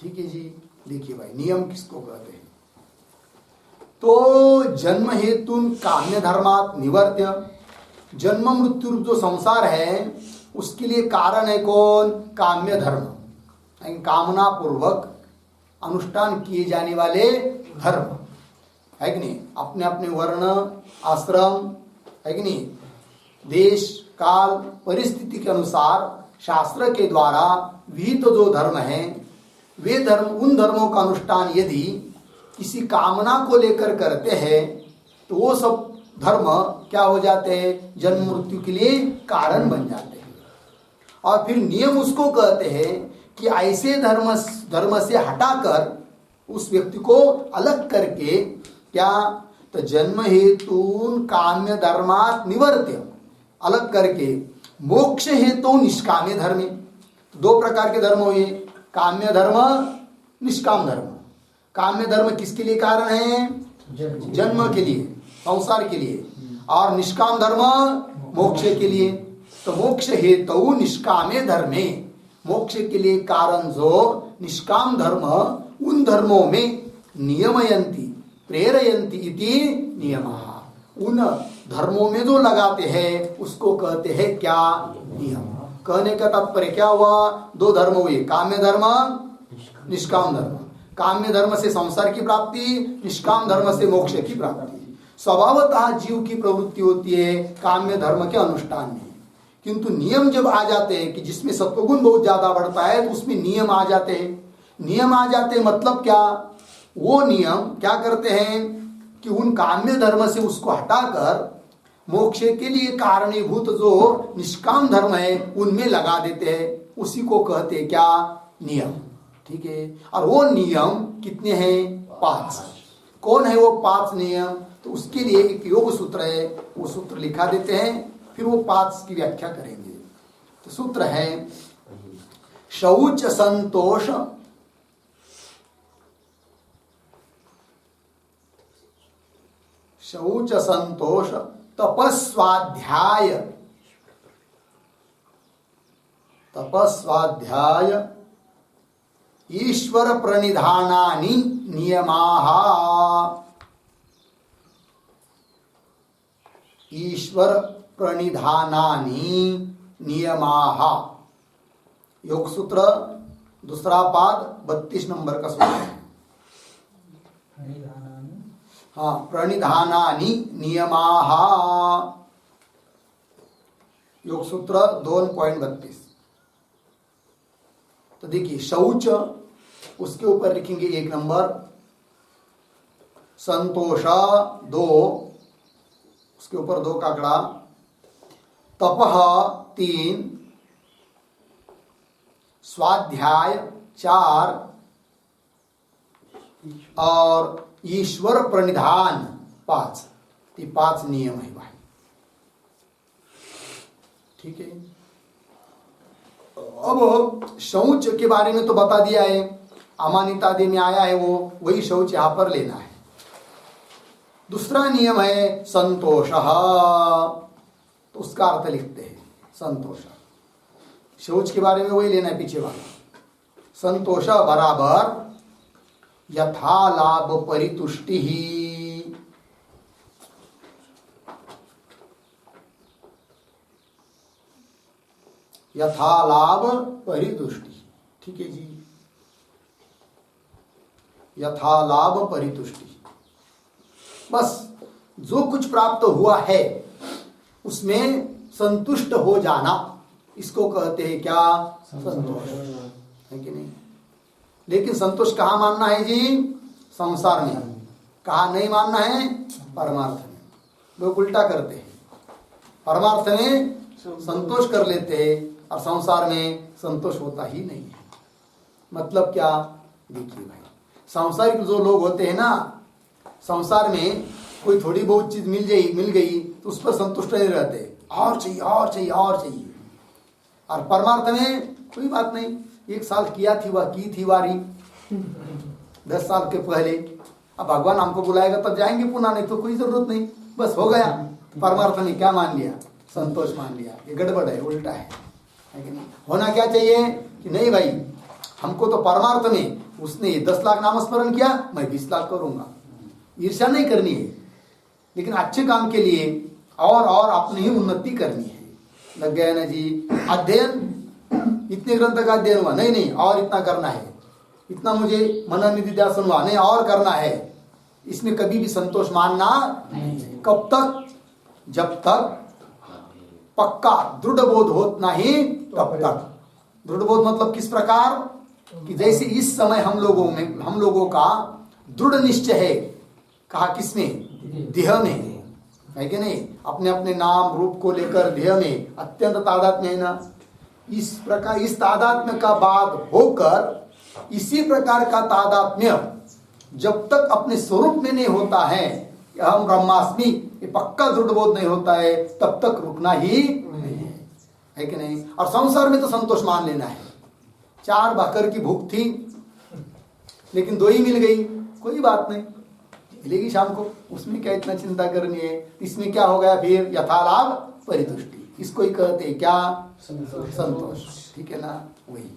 [SPEAKER 1] ठीक है जी। देखिए भाई, नियम किसको कहते हैं? तो जन्म हेतु काम्य धर्मात् निवर्त्य, जन्म मृत्यु रूप जो संसार है उसके लिए कारण है कौन, काम्य धर्म, कामना पूर्वक अनुष्ठान किए जाने वाले धर्म, है कि नहीं, अपने अपने वर्ण आश्रम, है कि नहीं, देश काल परिस्थिति के अनुसार शास्त्र के द्वारा विहित जो धर्म है, वे धर्म, उन धर्मों का अनुष्ठान यदि किसी कामना को लेकर करते हैं तो वो सब धर्म क्या हो जाते हैं, जन्म मृत्यु के लिए कारण बन जाते हैं। और फिर नियम उसको कहते हैं कि ऐसे धर्म से हटाकर उस व्यक्ति को अलग करके क्या, तो जन्म हेतु काम्य धर्मात् निवर्त्य, अलग करके मोक्ष हेतु निष्काम्य धर्म। तो दो प्रकार के धर्म हुए, काम्य धर्म, निष्काम धर्म। काम्य धर्म किसके लिए कारण है, जन्म के लिए, संसार के लिए, और निष्काम धर्म मोक्ष के लिए। तो मोक्ष हेतु निष्काम्य धर्मे, मोक्ष के लिए कारण जो निष्काम धर्म, उन धर्मों में नियमयन्ति प्रेरयन्ति इति नियमः, उन धर्मों में जो लगाते हैं उसको कहते हैं क्या, नियम। कहने का तात्पर्य क्या हुआ, दो धर्म हुए, काम्य धर्म, निष्काम धर्म। काम्य धर्म से संसार की प्राप्ति, निष्काम धर्म से मोक्ष की प्राप्ति। स्वभावतः जीव की प्रवृत्ति होती है काम्य धर्म के अनुष्ठान में, किंतु नियम जब आ जाते हैं कि जिसमें सत्वगुण बहुत ज्यादा बढ़ता है तो उसमें नियम आ जाते हैं। नियम आ जाते हैं मतलब क्या, वो नियम क्या करते हैं कि उन काम्य धर्म से उसको हटाकर मोक्ष के लिए कारणीभूत जो निष्काम धर्म है उनमें लगा देते हैं, उसी को कहते हैं क्या, नियम। ठीक है, और वो नियम कितने हैं, 5। कौन है वो 5 नियम, तो उसके लिए एक योग सूत्र है, वो सूत्र लिखा देते हैं, फिर वो 5 की व्याख्या करेंगे। तो सूत्र है शौच संतोष, शौच संतोष, तपस्वाध्याय, तपस्वाध्याय, ईश्वर प्रणिधानानि नियमाः, ईश्वर प्रणिधानानि नियमाः। योग सूत्र दूसरा पाद 32 नंबर का सूत्र है। हाँ, प्रणिधानानि नियमाः, योग सूत्र 2.32। तो देखिए शौच, उसके ऊपर लिखेंगे 1 नंबर, संतोष 2, उसके ऊपर 2 का आंकड़ा, तपः 3, स्वाध्याय 4 और ईश्वर प्रणिधान 5। ये 5 नियम है भाई। ठीक है, अब शौच के बारे में तो बता दिया है, अमानितादि में आया है, वो वही शौच यहां पर लेना है। दूसरा नियम है संतोष, तो उसका अर्थ लिखते हैं संतोष। शौच के बारे में वही लेना है पीछे वाला। संतोष बराबर यथा लाभ परितुष्टि ही, यथा लाभ परितुष्टि। ठीक है जी, यथा लाभ परितुष्टि, बस जो कुछ प्राप्त हुआ है उसमें संतुष्ट हो जाना, इसको कहते हैं क्या, संतोष, है कि नहीं। लेकिन संतोष कहाँ मानना है जी, संसार में। कहाँ नहीं मानना है, परमार्थ में। लोग उल्टा करते हैं, परमार्थ में संतोष कर लेते हैं और संसार में संतोष होता ही नहीं है। मतलब क्या, देखिए भाई, सांसारिक जो लोग होते हैं ना, संसार में कोई थोड़ी बहुत चीज मिल गई तो उस पर संतुष्ट नहीं रहते, और चाहिए और चाहिए और चाहिए। और परमार्थ में कोई बात नहीं, 1 साल किया थी वह की थी वारी 10 साल के पहले, अब भगवान हमको बुलाएगा तब जाएंगे पुनः, नहीं तो कोई जरूरत नहीं, बस हो गया। परमार्थ में क्या मान लिया, संतोष मान लिया। ये गड़बड़ है, उल्टा है कि नहीं। होना क्या चाहिए कि नहीं भाई, हमको तो परमार्थ में उसने 10 लाख नामस्मरण किया, मैं 20 लाख करूंगा। ईर्ष्या नहीं करनी है, लेकिन अच्छे काम के लिए और अपनी ही उन्नति करनी है। लग गया ना जी, अध्ययन, इतने ग्रंथ का अध्ययन हुआ, नहीं और इतना करना है, इतना मुझे मनन निधिध्यासन हुआ, नहीं और करना है। इसमें कभी भी संतोष मानना नहीं। कब तक, जब तक पक्का दृढ़ बोध हो नहीं तब तक। दृढ़ बोध मतलब किस प्रकार कि जैसे इस समय हम लोगों का दृढ़ निश्चय है। कहा किसमें, देह में, है कि नहीं? अपने अपने नाम रूप को लेकर देह में अत्यंत तादात्म्य है ना। इस प्रकार इस तादात्म्य का बाद होकर इसी प्रकार का तादात्म्य जब तक अपने स्वरूप में नहीं होता है, हम ब्रह्मास्मि ये पक्का दृढ़ बोध नहीं होता है, तब तक रुकना ही नहीं है कि नहीं? और संसार में तो संतोष मान लेना है। 4 भाकर की भूख थी लेकिन 2 ही मिल गई, कोई बात नहीं, मिलेगी शाम को, उसमें क्या इतना चिंता करनी है। इसमें क्या हो गया फिर? यथालाभ परितुष्टि, इसको ही कहते हैं क्या? संतोष, ठीक है ना? वही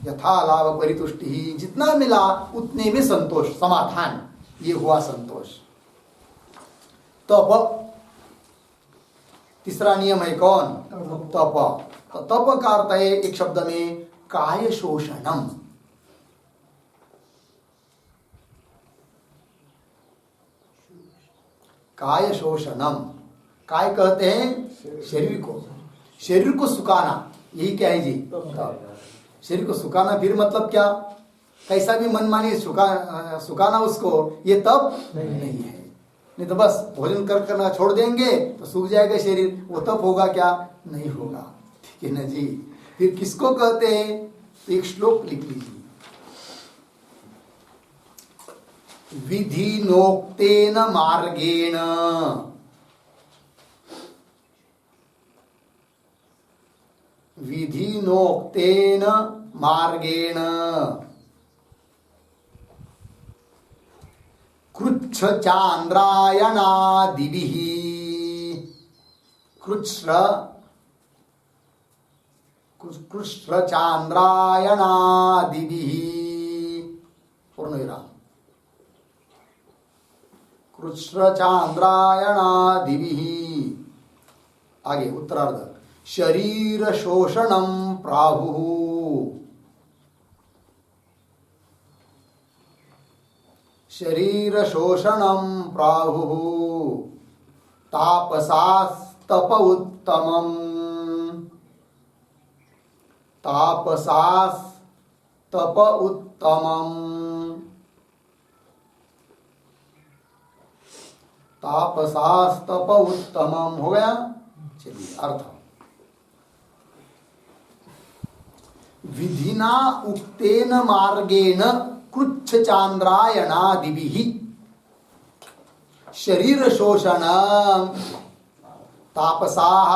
[SPEAKER 1] यथालाभ परितुष्टि ही, जितना मिला उतने में संतोष, समाधान, ये हुआ संतोष। तप, तीसरा नियम है कौन? तप। तो तप का अर्थ है एक शब्द में काय शोषणम। काय शोषणम, काय कहते हैं शरीर को, शरीर को सुखाना, यही क्या है जी? शरीर को सुखाना। फिर मतलब क्या? कैसा भी मनमानी सुखाना उसको, ये तप नहीं है। नहीं तो बस भोजन करना छोड़ देंगे तो सूख जाएगा शरीर, वो तप होगा क्या? नहीं होगा, ठीक है ना जी? फिर किसको कहते हैं? एक श्लोक लिख लीजिए। विधिनोक्तेन मार्गेण, विधिनोक्तेन मार्गेण कृच्छ चांद्रायणादिभिः, कृच्छ चांद्रायणादिभिः, पूर्णविराम, कृच्छ चांद्रायणादिभिः। आगे उत्तरार्ध, शरीर शोषणं प्राहुः, शरीर शोषणं प्राहुः, तापसास्तप उत्तमम्, तापसास्तप उत्तमम्, तापसास्तप उत्तमम्। हो गया? चलिए अर्थ। विधिना उक्तेन मार्गेण कृच्छ चांद्रायणादिभिः शरीर शोषणं तापसाः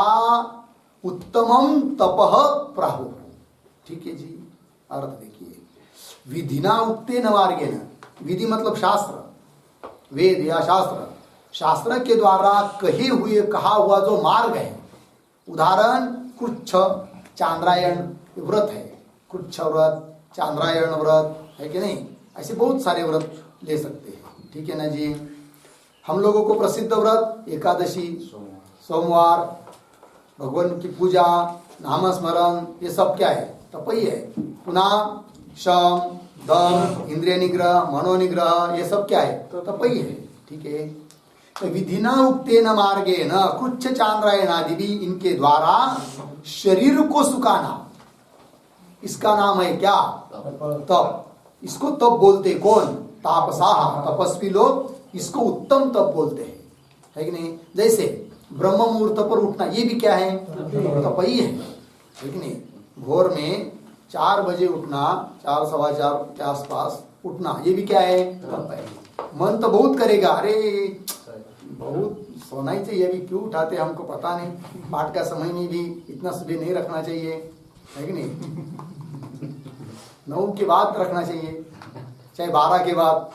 [SPEAKER 1] उत्तमं तपः प्राहुः। ठीक है जी? अर्थ देखिए, विधिना उक्तेन मार्गेण, विधि मतलब शास्त्र, वेद या शास्त्र, शास्त्र के द्वारा कहा हुआ जो मार्ग है, उदाहरण कृच्छ चांद्रायण व्रत है, कृच्छ व्रत, चांद्रायण व्रत है कि नहीं? ऐसे बहुत सारे व्रत ले सकते हैं, ठीक है ना जी? हम लोगों को प्रसिद्ध व्रत एकादशी, सोमवार, भगवान की पूजा, नाम स्मरण, ये सब क्या है? तपई है। पुनः शम, दम, इंद्रिय निग्रह, मनोनिग्रह, ये सब क्या है? तो तपई है, ठीक है? तो विधिना उक्तेन मार्गेण कृच्छ चांद्रायण आदि भी, इनके द्वारा शरीर को सुखाना, इसका नाम है क्या? तप। इसको तप बोलते कौन? तापसाह, तपस्वी लोग इसको उत्तम तप बोलते हैं, है कि नहीं? जैसे ब्रह्म मुहूर्त पर उठना, ये भी क्या है? तपई है कि नहीं? भोर में 4 बजे उठना, 4 सवा 4 के आसपास उठना, ये भी क्या है? तप है। मन तो बहुत करेगा, अरे बहुत सोना ही चाहिए, अभी क्यों उठाते हमको पता नहीं, पाठ का समय में भी इतना सुबह नहीं रखना चाहिए, है कि नहीं? 9 के बाद रखना चाहिए, चाहे 12 के बाद,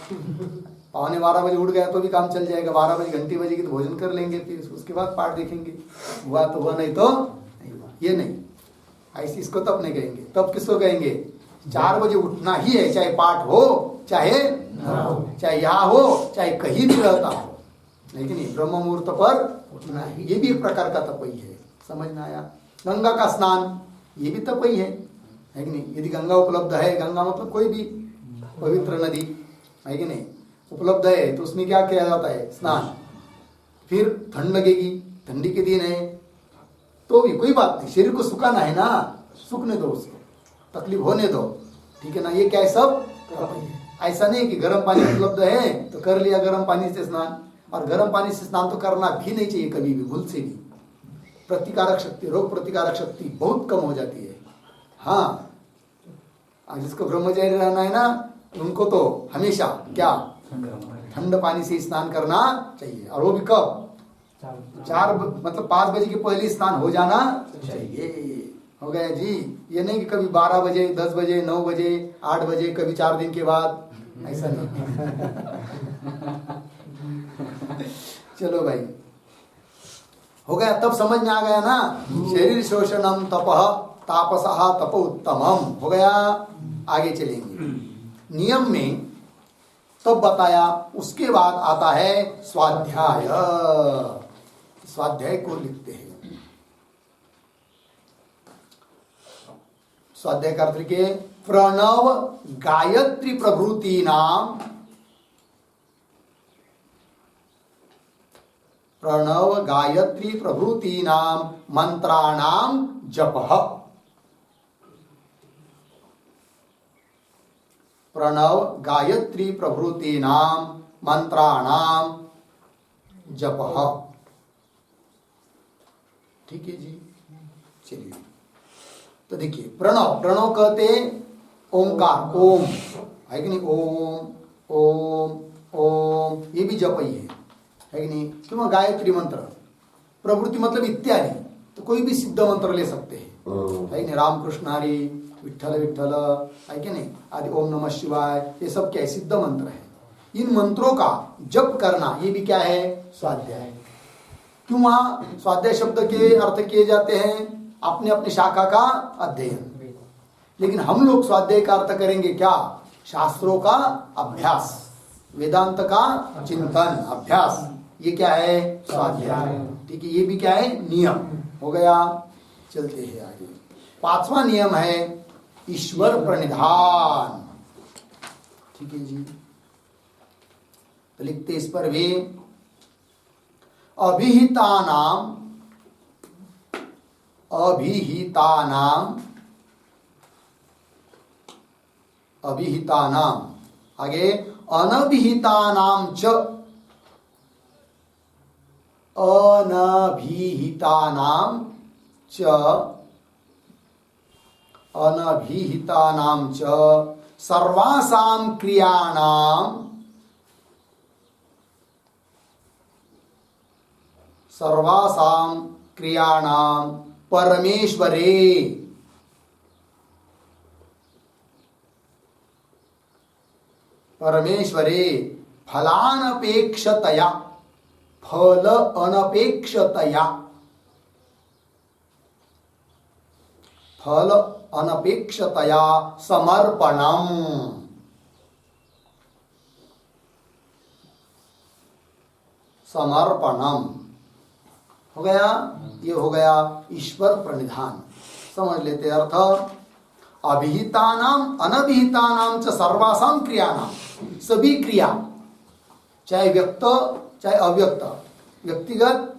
[SPEAKER 1] 11:15 बजे उठ गया तो भी काम चल जाएगा, 12 बजे घंटी बजेगी तो भोजन कर लेंगे, फिर उसके बाद पाठ देखेंगे, हुआ तो हुआ, नहीं तो नहीं हुआ। ये नहीं, ऐसे इसको तब नहीं कहेंगे। तब किसको कहेंगे? 4 बजे उठना ही है, चाहे पाठ हो चाहे न हो, चाहे यहाँ हो चाहे कहीं भी रहता हो, लेकिन ब्रह्म मुहूर्त पर उठना ही, ये भी एक प्रकार का तपई है। समझ में आया? गंगा का स्नान, ये भी तपई है कि नहीं? यदि गंगा उपलब्ध है, गंगा मतलब कोई भी पवित्र नदी, है कि नहीं, उपलब्ध है, तो उसमें क्या किया जाता है? स्नान। फिर ठंड लगेगी, ठंडी के दिन है, तो भी कोई बात नहीं, शरीर को सुखाना है ना, सुखने दो उसको, तकलीफ होने दो, ठीक है ना? ये क्या है? सब ऐसा नहीं कि गर्म पानी उपलब्ध है तो कर लिया गर्म पानी से स्नान, और गर्म पानी से स्नान तो करना भी नहीं चाहिए कभी भी, भूल से भी। प्रतिकारक शक्ति, रोग प्रतिकारक शक्ति बहुत कम हो जाती है। हाँ, और जिसको ब्रह्मचारी रहना है ना, उनको तो हमेशा क्या ठंड पानी से स्नान करना चाहिए। और वो भी कब? 4 मतलब 5 बजे के पहले स्नान हो जाना चाहिए। हो गया जी। ये नहीं कि कभी 12 बजे, 10 बजे, 9 बजे, 8 बजे, कभी 4 दिन के बाद, ऐसा नहीं। चलो भाई, हो गया, तब समझ में आ गया ना। शरीर शोषणम तपः तापसः तप उत्तमम। हो गया, आगे चलेंगे। नियम में तब बताया, उसके बाद आता है स्वाध्याय। स्वाध्याय को लिखते हैं। स्वाध्याय का अर्थ के प्रणव गायत्री प्रभृति नाम, प्रणव गायत्री प्रभृति नाम मंत्राणाम जपः। प्रणव गायत्री प्रभृति नाम मंत्राणाम जपः। ठीक है जी। चलिए, तो देखिए, प्रणव, प्रणव कहते ओंकार, ओम है कि नहीं? ओम ओम ओम, ये भी जप ही है कि नहीं? क्यों? गायत्री मंत्र, प्रवृत्ति मतलब इत्यादि, तो कोई भी सिद्ध मंत्र ले सकते हैं, है कि नहीं? रामकृष्ण हरि, विठ्ठल विठ्ठल, है कि नहीं? आदि, ओम नमः शिवाय, ये सब क्या है? सिद्ध मंत्र है। इन मंत्रों का जप करना, ये भी क्या है? स्वाध्याय। क्यों? वहां स्वाध्याय शब्द के अर्थ किए जाते हैं अपने अपने शाखा का अध्ययन, लेकिन हम लोग स्वाध्याय का अर्थ करेंगे क्या? शास्त्रों का अभ्यास, वेदांत का चिंतन, अभ्यास, ये क्या है? स्वाध्याय। ठीक है, ये भी क्या है? नियम। हो गया, चलते हैं आगे। 5वां नियम है ईश्वर प्रणिधान। ठीक है जी, तो लिखते इस पर भी, अभिहितानाम, अभिहितानाम, अभिहितानाम, आगे अनभिहितानाम च, अनभिहितानाम च, अनभिहितानाम च सर्वासाम क्रियाणाम, सर्वासाम क्रियाणाम परमेश्वरे, परमेश्वरे फलानपेक्षतया, फल अनपेक्षतया, फल अनपेक्षतया समर्पणम। समर्पणम हो गया। ये हो गया ईश्वर प्रणिधान। समझ लेते अर्थ। अभिहितानाम अनभिहितानाम च सर्वासाम क्रियानाम, सभी क्रिया, चाहे व्यक्त चाहे अव्यक्त, व्यक्तिगत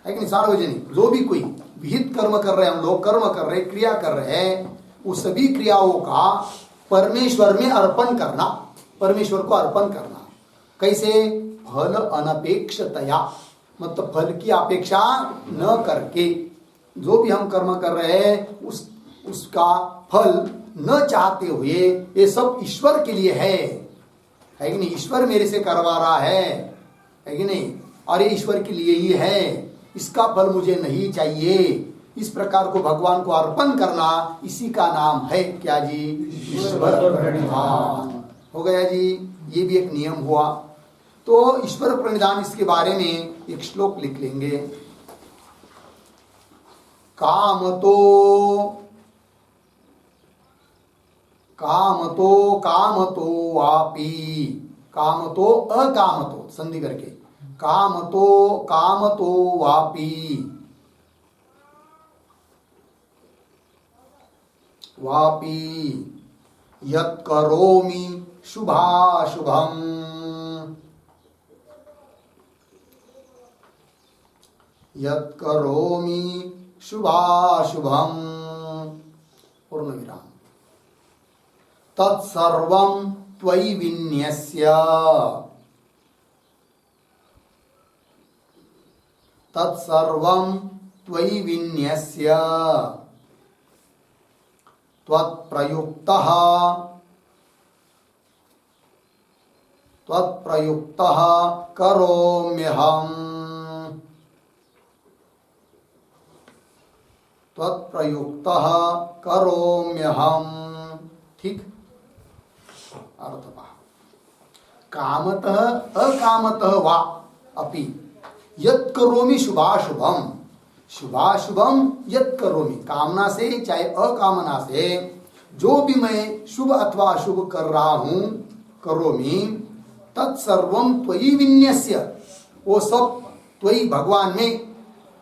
[SPEAKER 1] है कि नहीं, सार्वजनिक, जो भी कोई विहित कर्म कर रहे हैं, हम लोग कर्म कर रहे हैं, क्रिया कर रहे हैं, उस सभी क्रियाओं का परमेश्वर में अर्पण करना, परमेश्वर को अर्पण करना। कैसे? फल अनपेक्षतया, मतलब फल की अपेक्षा न करके, जो भी हम कर्म कर रहे हैं उसका फल न चाहते हुए, ये सब ईश्वर के लिए है कि नहीं? ईश्वर मेरे से करवा रहा है कि नहीं? और ये ईश्वर के लिए ही है, इसका फल मुझे नहीं चाहिए। इस प्रकार को भगवान को अर्पण करना, इसी का नाम है क्या जी? ईश्वर प्रणिधान। हो गया जी, ये भी एक नियम हुआ। तो ईश्वर प्रणिधान, इसके बारे में एक श्लोक लिख लेंगे। कामतो कामतो कामतो वापी, कामतो अकामतो संधि करके, कामतो कामतो वापी, वापी यत् करोमि शुभाशुभम्, यत् करोमि शुभाशुभम्, पूर्ण विराम, तत्सर्वं त्वयि विन्यस्य, तत्सर्वं त्वयि विन्यस्य त्वत्प्रयुक्तः करोम्यहम् ठीक। अर्थ पहा, कामतः अकामतः वा अपि यत् करोमि शुभाशुभम, शुभाशुभम यत् करोमि, कामना से चाहे अकामना से जो भी मैं शुभ अथवा अशुभ कर रहा हूं, करोमि, तत्सर्वम त्वयि विन्यस्य, वो सब त्वयि भगवान में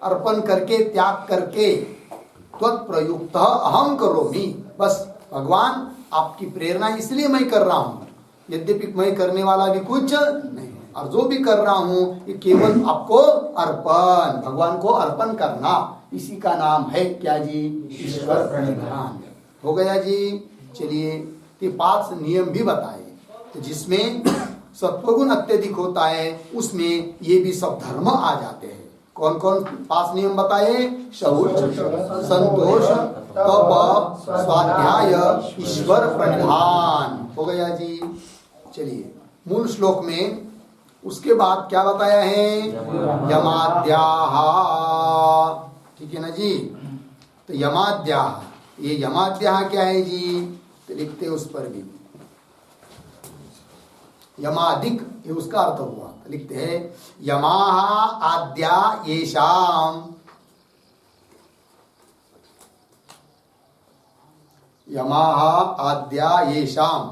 [SPEAKER 1] अर्पण करके, त्याग करके, त्वत्प्रयुक्त अहम करोमि, बस भगवान आपकी प्रेरणा इसलिए मैं कर रहा हूं, यद्यपि मैं करने वाला भी कुछ नहीं, और जो भी कर रहा हूं ये केवल आपको अर्पण, भगवान को अर्पण करना, इसी का नाम है क्या जी? ईश्वर प्रणिधान। हो गया जी। चलिए, ये 5 नियम भी बताए, तो जिसमें सत्वगुण अत्यधिक होता है उसमें ये भी सब धर्म आ जाते हैं। कौन कौन 5 नियम बताए? शौच, संतोष, तप, स्वाध्याय, ईश्वर प्रणिधान। हो गया जी। चलिए, मूल श्लोक में उसके बाद क्या बताया है? यमाद्याः। ठीक है ना जी। तो यमाद्याः, ये यमाद्याः क्या है जी? तो लिखते उस पर भी यमादिक, ये उसका अर्थ हुआ, तो लिखते हैं यमाः आद्या येषाम्, यमाः आद्या येषाम्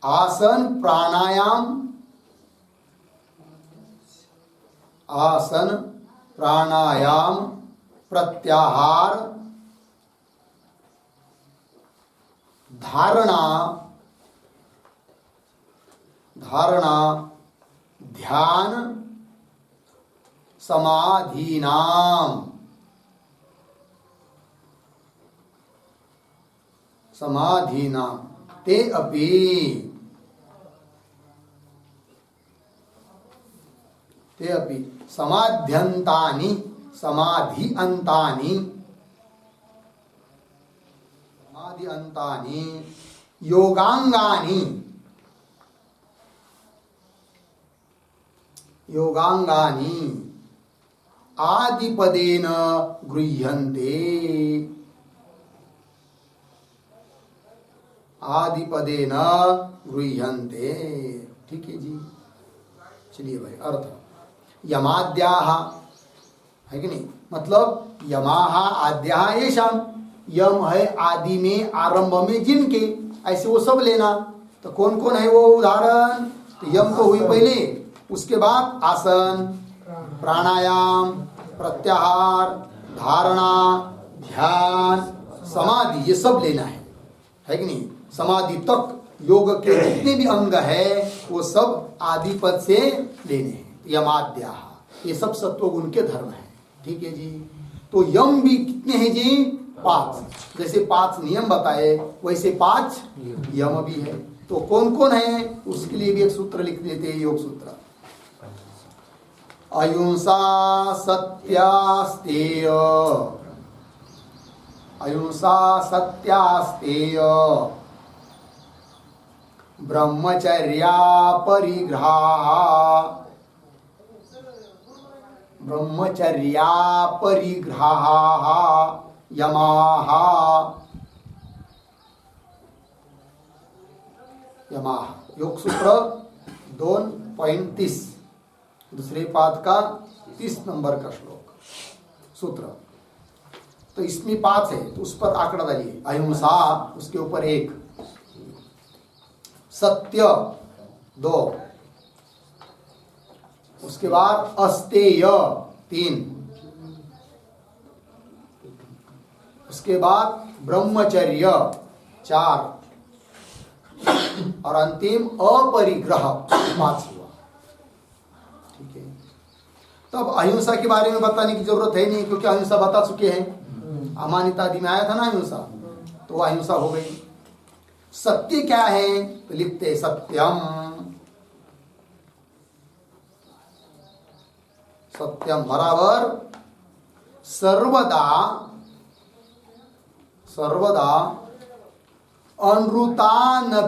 [SPEAKER 1] आसन प्राणायाम, आसन प्राणायाम प्रत्याहार धारणा, धारणा ध्यान समाधीनाम, समाधीनाम ते अपि, ते अपि समाध्यन्तानि, समाधि अंतानि, समाधि अंतानि योगांगानि, योगांगानि आदिपदेन गृह्यन्ते, आदिपदेन गृह्यन्ते। ठीक है जी। चलिए भाई, अर्थ यमाद्याः है कि नहीं, मतलब यमाः आद्याः येषाम्, यम है आदि में, आरंभ में जिनके, ऐसे वो सब लेना। तो कौन कौन है वो उदाहरण? तो यम तो हुई पहले, उसके बाद आसन, प्राणायाम, प्रत्याहार, धारणा, ध्यान, समाधि, ये सब लेना है कि नहीं। समाधि तक योग के जितने भी अंग है वो सब आदि पद से लेने हैं। यमाद्याः, ये सब सत्वगुण के धर्म है। ठीक है जी। तो यम भी कितने हैं जी? 5। जैसे 5 नियम बताए वैसे 5 यम भी है। तो कौन कौन है उसके लिए भी एक सूत्र लिख देते हैं, योग सूत्र। अहिंसा सत्यास्तेय, अहिंसा सत्यास्तेय ब्रह्मचर्या परिग्रहाः, ब्रह्मचर्या परिग्रहाः यमाः, यमाः। योग सूत्र 2.30, दूसरे पाद का 30 नंबर का श्लोक सूत्र। तो इसमें 5 है, तो उस पर आंकड़ा डालिए। अहिंसा, उसके ऊपर 1, सत्य 2, उसके बाद अस्तेय 3, उसके बाद ब्रह्मचर्य 4, और अंतिम अपरिग्रह 5 हुआ। ठीक है। तो अब अहिंसा के बारे में बताने की जरूरत है नहीं, क्योंकि अहिंसा बता चुके हैं। अमानिता आदि में आया था ना अहिंसा, तो वह अहिंसा हो गई। सत्य क्या है? तो लिखते सत्यम, सत्यम बराबर सर्वदा सर्वदा अनृतानभिभाषणम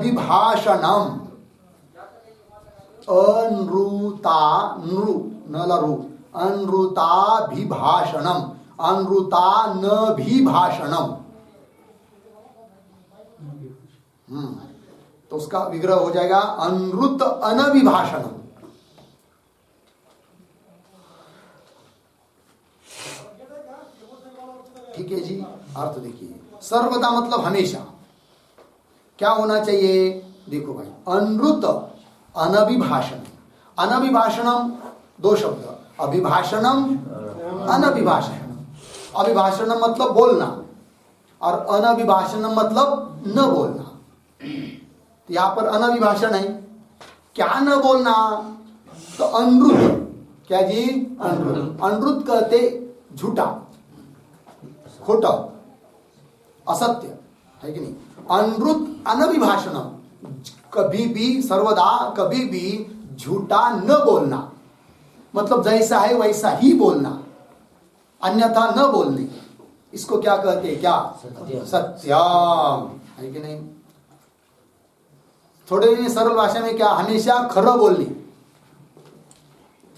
[SPEAKER 1] अनृता नृ नलरु अनृताभिभाषणम अनृतानभिभाषणम तो उसका विग्रह हो जाएगा अनृत अनभिभाषणम। ठीक है जी, अर्थ देखिए। सर्वदा मतलब हमेशा क्या होना चाहिए? देखो भाई, अनृत अनभिभाषण, अनभिभाषणम दो शब्द, अभिभाषणम अनभिभाषणम। अभिभाषणम मतलब बोलना और अनभिभाषणम मतलब न बोलना। तो यहां पर अनभिभाषण है, क्या न बोलना? तो अनृत, क्या जी? अनृत। अनृत कहते झूठा, खोटा, असत्य, है कि नहीं? अनृत अनभिभाषणम, कभी भी सर्वदा कभी भी झूठा न बोलना, मतलब जैसा है वैसा ही बोलना, अन्यथा न बोलने। इसको क्या कहते हैं? क्या? सत्यम, है कि नहीं? थोड़े सरल भाषा में क्या? हमेशा खरा बोलनी,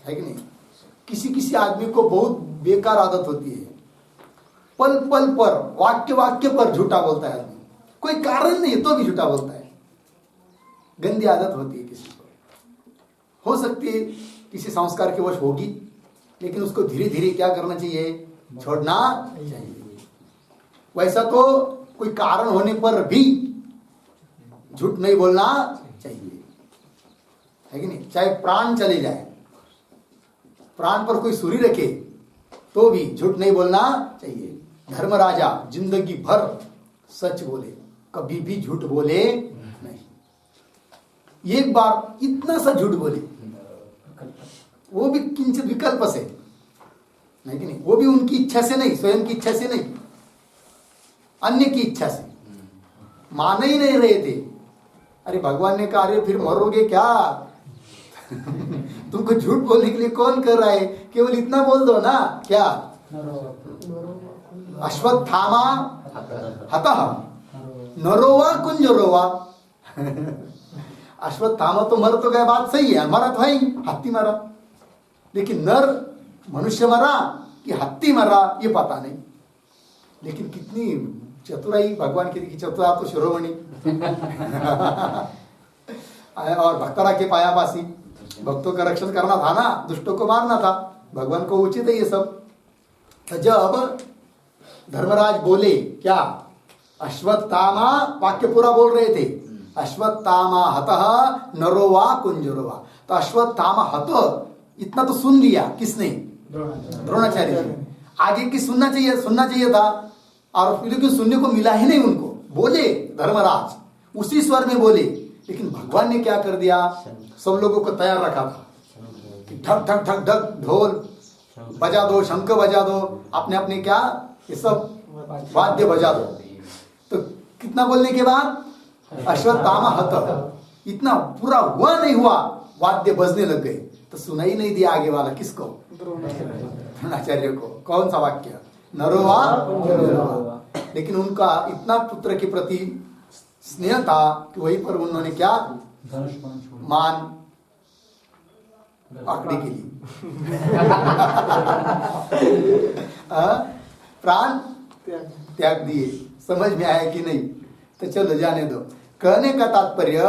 [SPEAKER 1] है कि नहीं? किसी किसी आदमी को बहुत बेकार आदत होती है, पल पल पर, वाक्य वाक्य पर झूठा बोलता है आदमी, कोई कारण नहीं तो भी झूठा बोलता है। गंदी आदत होती है किसी को, हो सकती है किसी संस्कार की वश होगी, लेकिन उसको धीरे धीरे क्या करना चाहिए? छोड़ना चाहिए। वैसा तो कोई कारण होने पर भी झूठ नहीं बोलना चाहिए, है कि नहीं? चाहे प्राण चले जाए, प्राण पर कोई सुरी रखे तो भी झूठ नहीं बोलना चाहिए। धर्मराजा जिंदगी भर सच बोले, कभी भी झूठ बोले नहीं। एक बार इतना सा झूठ बोले, वो भी किंचित विकल्प से, नहीं कि नहीं? वो भी उनकी इच्छा से नहीं, स्वयं की इच्छा से नहीं, अन्य की इच्छा से। मान ही नहीं रहे थे। अरे भगवान ने कहा, अरे फिर मरोगे क्या? तुमको झूठ बोलने के लिए कौन कर रहा है? केवल इतना बोल दो ना। क्या? अश्वत्थामा हतः नरोवा कुंजरोवा। अश्वत्थामा तो मर तो गया, बात सही है, मरा तो है ही, हाथी मरा, लेकिन नर मनुष्य मरा कि हाथी मरा ये पता नहीं। लेकिन कितनी चतुराई भगवान की देखी, चतुरा तो शिरोमणि और भक्तरा के पायापासी, भक्तों का रक्षण करना था ना, दुष्टों को मारना था, भगवान को उचित है ये सब। तो जब धर्मराज बोले क्या? अश्वत्थामा, वाक्य पूरा बोल रहे थे, अश्वत्थामा हतः नरोवा कुंजरोवा। तो अश्वत्थामा हत इतना तो सुन लिया, किसने? द्रोणाचार्य जी। आगे की सुनना चाहिए था, और लेकिन सुनने को मिला ही नहीं उनको। बोले धर्मराज, उसी स्वर में बोले, लेकिन भगवान ने क्या कर दिया? सब लोगों को तैयार रखा था कि ढक ढक ढक ढक ढोल बजा दो, शंख बजा दो, अपने अपने क्या ये सब वाद्य बजा दो। तो कितना बोलने के बाद? अश्वत्थामा हत, इतना पूरा हुआ नहीं हुआ, वाद्य बजने लग गए, तो सुनाई नहीं दिया आगे वाला। किसको? द्रोणाचार्य को। कौन सा वाक्य? नरोवा कुंजरोवा। लेकिन उनका इतना पुत्र के प्रति स्नेह था कि वहीं पर उन्होंने क्या? मान आंकड़े के लिए प्राण त्याग दिए। समझ में आया कि नहीं? तो चलो जाने दो। कहने का तात्पर्य,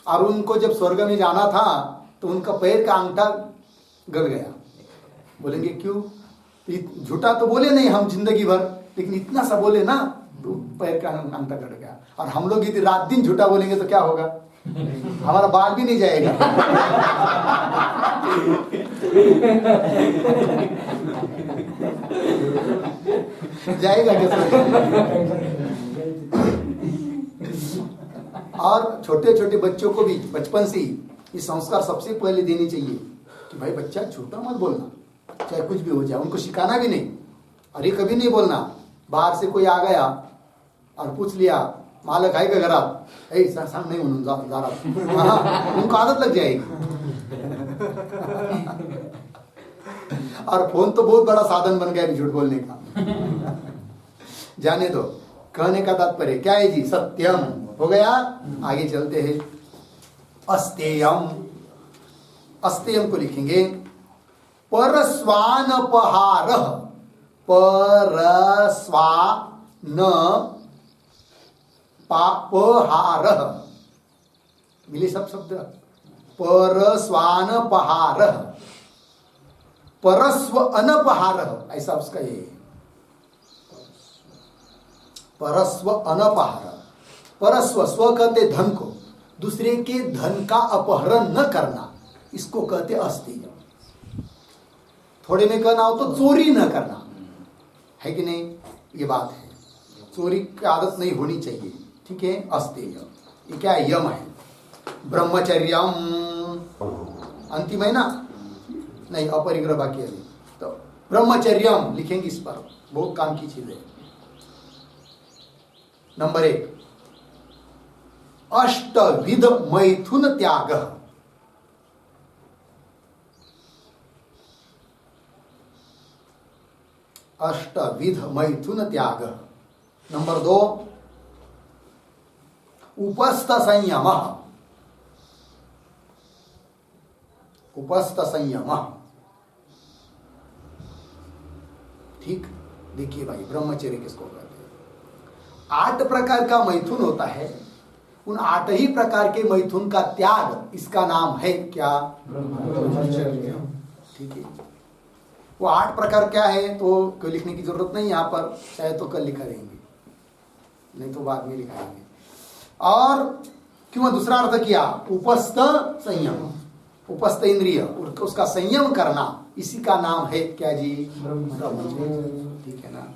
[SPEAKER 1] और उनको जब स्वर्ग में जाना था तो उनका पैर का अंगूठा गल गया। बोलेंगे क्यों? झूठा तो बोले नहीं हम जिंदगी भर, लेकिन इतना सा बोले ना तो पैर का अंगूठा गड़ गया। और हम लोग यदि रात दिन झूठा बोलेंगे तो क्या होगा? हमारा बाल भी नहीं जाएगा। जाएगा कैसे? और छोटे छोटे बच्चों को भी बचपन से ही ये संस्कार सबसे पहले देनी चाहिए कि भाई बच्चा झूठा मत बोलना, चाहे कुछ भी हो जाए। उनको सिखाना भी नहीं, अरे कभी नहीं बोलना। बाहर से कोई आ गया और पूछ लिया, मालक आहे का घरात? सांग नहीं म्हणून जा रहा, उनको आदत लग जाएगी। और फोन तो बहुत बड़ा साधन बन गया झूठ बोलने का। जाने दो, कहने का तात्पर्य क्या है जी? सत्यम हो गया। आगे चलते हैं। अस्तेयम, अस्तेयम को लिखेंगे परस्वानपहार, पहार, मिले सब शब्द। परस्वानपहार, परस्व अनपहार, ऐसा उसका ये परस्व अनपहार। परस्व, स्व कहते धन को, दूसरे के धन का अपहरण न करना, इसको कहते अस्तेय। थोड़े में कहना हो तो चोरी न करना, है कि नहीं? ये बात है, चोरी की आदत नहीं होनी चाहिए, ठीक है? अस्तेय ये क्या है? यम है। ब्रह्मचर्यम अंतिम है ना? नहीं, अपरिग्रह बाकी है। तो ब्रह्मचर्यम लिखेंगे, इस पर बहुत काम की चीज है। नंबर 1, अष्टविध मैथुन त्याग। अष्टविध मैथुन त्याग। नंबर 2, उपस्थ संयम। उपस्थ संयम, ठीक? देखिए भाई, ब्रह्मचर्य किसको कहते हैं? 8 प्रकार का मैथुन होता है, उन 8 ही प्रकार के मैथुन का त्याग, इसका नाम है क्या? ब्रह्मचर्य। ठीक है, वो 8 प्रकार क्या है तो कोई लिखने की जरूरत नहीं यहाँ पर, चाहे तो कल लिखा रहेंगे, नहीं तो बाद में लिखाएंगे। और क्यों दूसरा अर्थ किया? उपस्थ संयम, उपस्थ इंद्रिय, उसका संयम करना, इसी का नाम है क्या जी? ब्रह्मचर्य। ठीक है ना?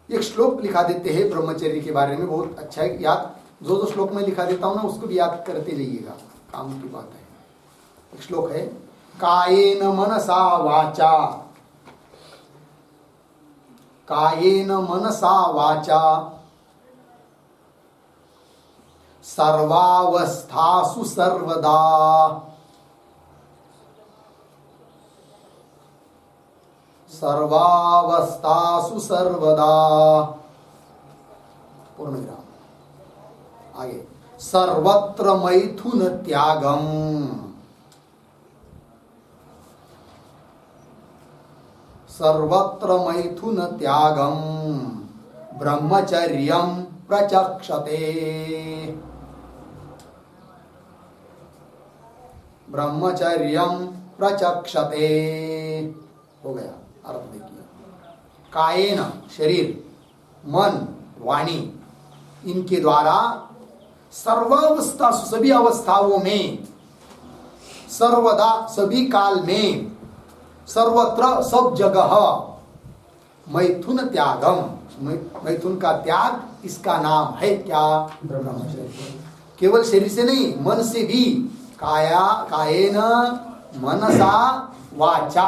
[SPEAKER 1] एक श्लोक लिखा देते हैं ब्रह्मचर्य के बारे में, बहुत अच्छा है, याद जो श्लोक में लिखा देता हूं ना, उसको भी याद करते जाइएगा, काम की बात है। एक श्लोक है, कायेन मनसा वाचा, कायेन मनसा वाचा सर्वावस्थासु सर्वदा, सर्वावस्थासु सर्वदा, पूर्ण विराम। आगे, सर्वत्र मैथुन त्यागम, सर्वत्र मैथुन त्यागम ब्रह्मचर्यम प्रचक्षते, ब्रह्मचर्यम प्रचक्षते। हो गया अर्थ देखिए। कायेन शरीर, मन, वाणी, इनके द्वारा सर्वावस्था, सभी अवस्थाओं में, सर्वदा सभी काल में, सर्वत्र सब जगह मैथुन त्यागम, मैथुन का त्याग, इसका नाम है क्या? ब्रह्मचर्य। केवल शरीर से नहीं, मन से भी, काया कायेन मनसा वाचा,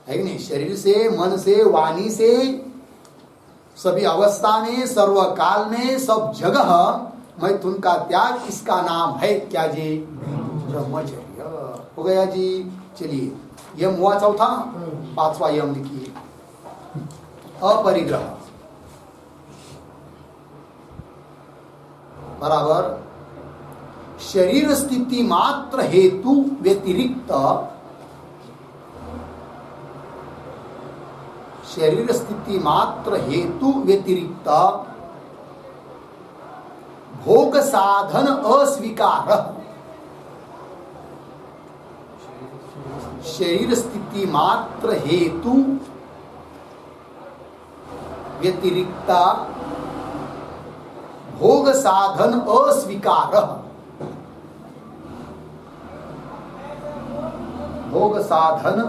[SPEAKER 1] है कि नहीं? शरीर से, मन से, वाणी से, सभी अवस्था में, सर्व काल में, सब जगह मैथुन का त्याग, इसका नाम है क्या जी? ब्रह्मचर्य। हो गया जी। चलिए, यम हुआ चौथा, 5वां यम लिखिए, अपरिग्रह। बराबर शरीर स्थिति मात्र हेतु व्यतिरिक्त, शरीर स्थिति मात्र हेतु व्यतिरिक्त भोग साधन अस्वीकार, शरीर स्थिति मात्र हेतु व्यतिरिक्त भोग साधन अस्वीकार, भोग साधन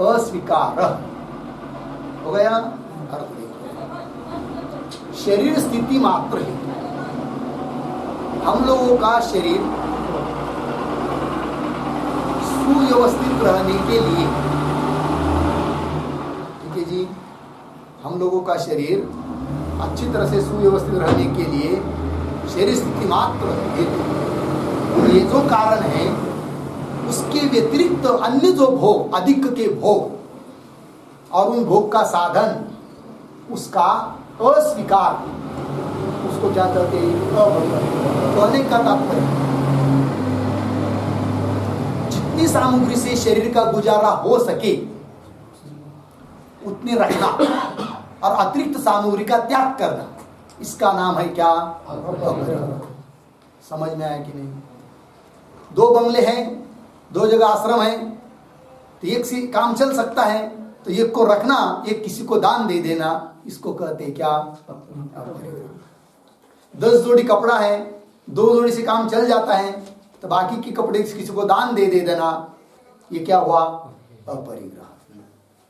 [SPEAKER 1] अस्वीकार। हो गया अर्थ देखिए। शरीर स्थिति मात्र है, हम लोगों का शरीर सुव्यवस्थित रहने के लिए, ठीक है जी, हम लोगों का शरीर अच्छी तरह से सुव्यवस्थित रहने के लिए शरीर स्थिति मात्र हेतु, ये जो कारण है, उसके व्यतिरिक्त अन्य जो भोग, अधिक के भोग, और उन भोग का साधन उसका अस्वीकार, उसको क्या कहते हैं? कहने का तात्पर्य जितनी सामग्री से शरीर का गुजारा हो सके उतने रखना और अतिरिक्त सामग्री का त्याग करना, इसका नाम है क्या? समझ में आया कि नहीं? 2 बंगले हैं, 2 जगह आश्रम है, तो एक से काम चल सकता है, तो एक को रखना, एक किसी को दान दे देना, इसको कहते हैं क्या? 10 जोड़ी कपड़ा है, 2 जोड़ी से काम चल जाता है, तो बाकी के कपड़े किसी को दान दे देना, ये क्या हुआ? अपरिग्रह।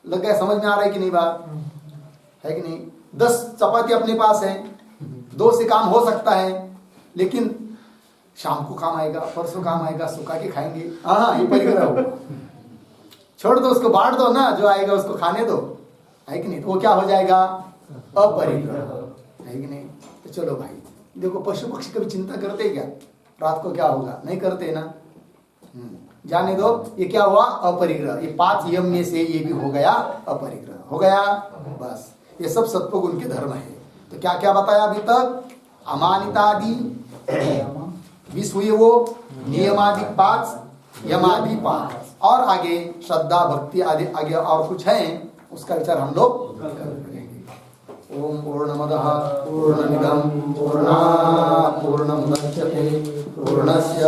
[SPEAKER 1] लग गया? समझ में आ रहा है कि नहीं बात? है कि नहीं? 10 चपाती अपने पास है, 2 से काम हो सकता है, लेकिन शाम को काम आएगा, परसों काम आएगा, सुखा के खाएंगे, हाँ ये परिग्रह होगा। छोड़ दो उसको, बांट दो ना, जो आएगा उसको खाने दो, है कि नहीं? तो वो क्या हो जाएगा? अपरिग्रह, है कि नहीं? तो चलो भाई, देखो पशु पक्षी कभी चिंता करते क्या? रात को क्या होगा? नहीं करते ना। जाने दो, ये क्या हुआ? अपरिग्रह। ये 5 यम में से ये भी हो गया अपरिग्रह, हो गया। बस ये सब सत्वगुण के धर्म है। तो क्या क्या बताया अभी तक? अमानितादि 20 हुए, वो नियमादि 5, यमादि 5, और आगे श्रद्धा भक्ति आदि आगे और कुछ है, उसका विचार हम लोग करेंगे। ओम पूर्णमदः पूर्णमिदं पूर्णात् पूर्णमुदच्यते पूर्णस्य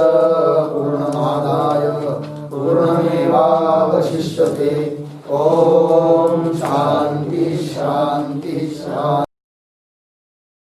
[SPEAKER 1] पूर्णमादाय पूर्णमेवावशिष्यते। ओम शांति शांति शांति।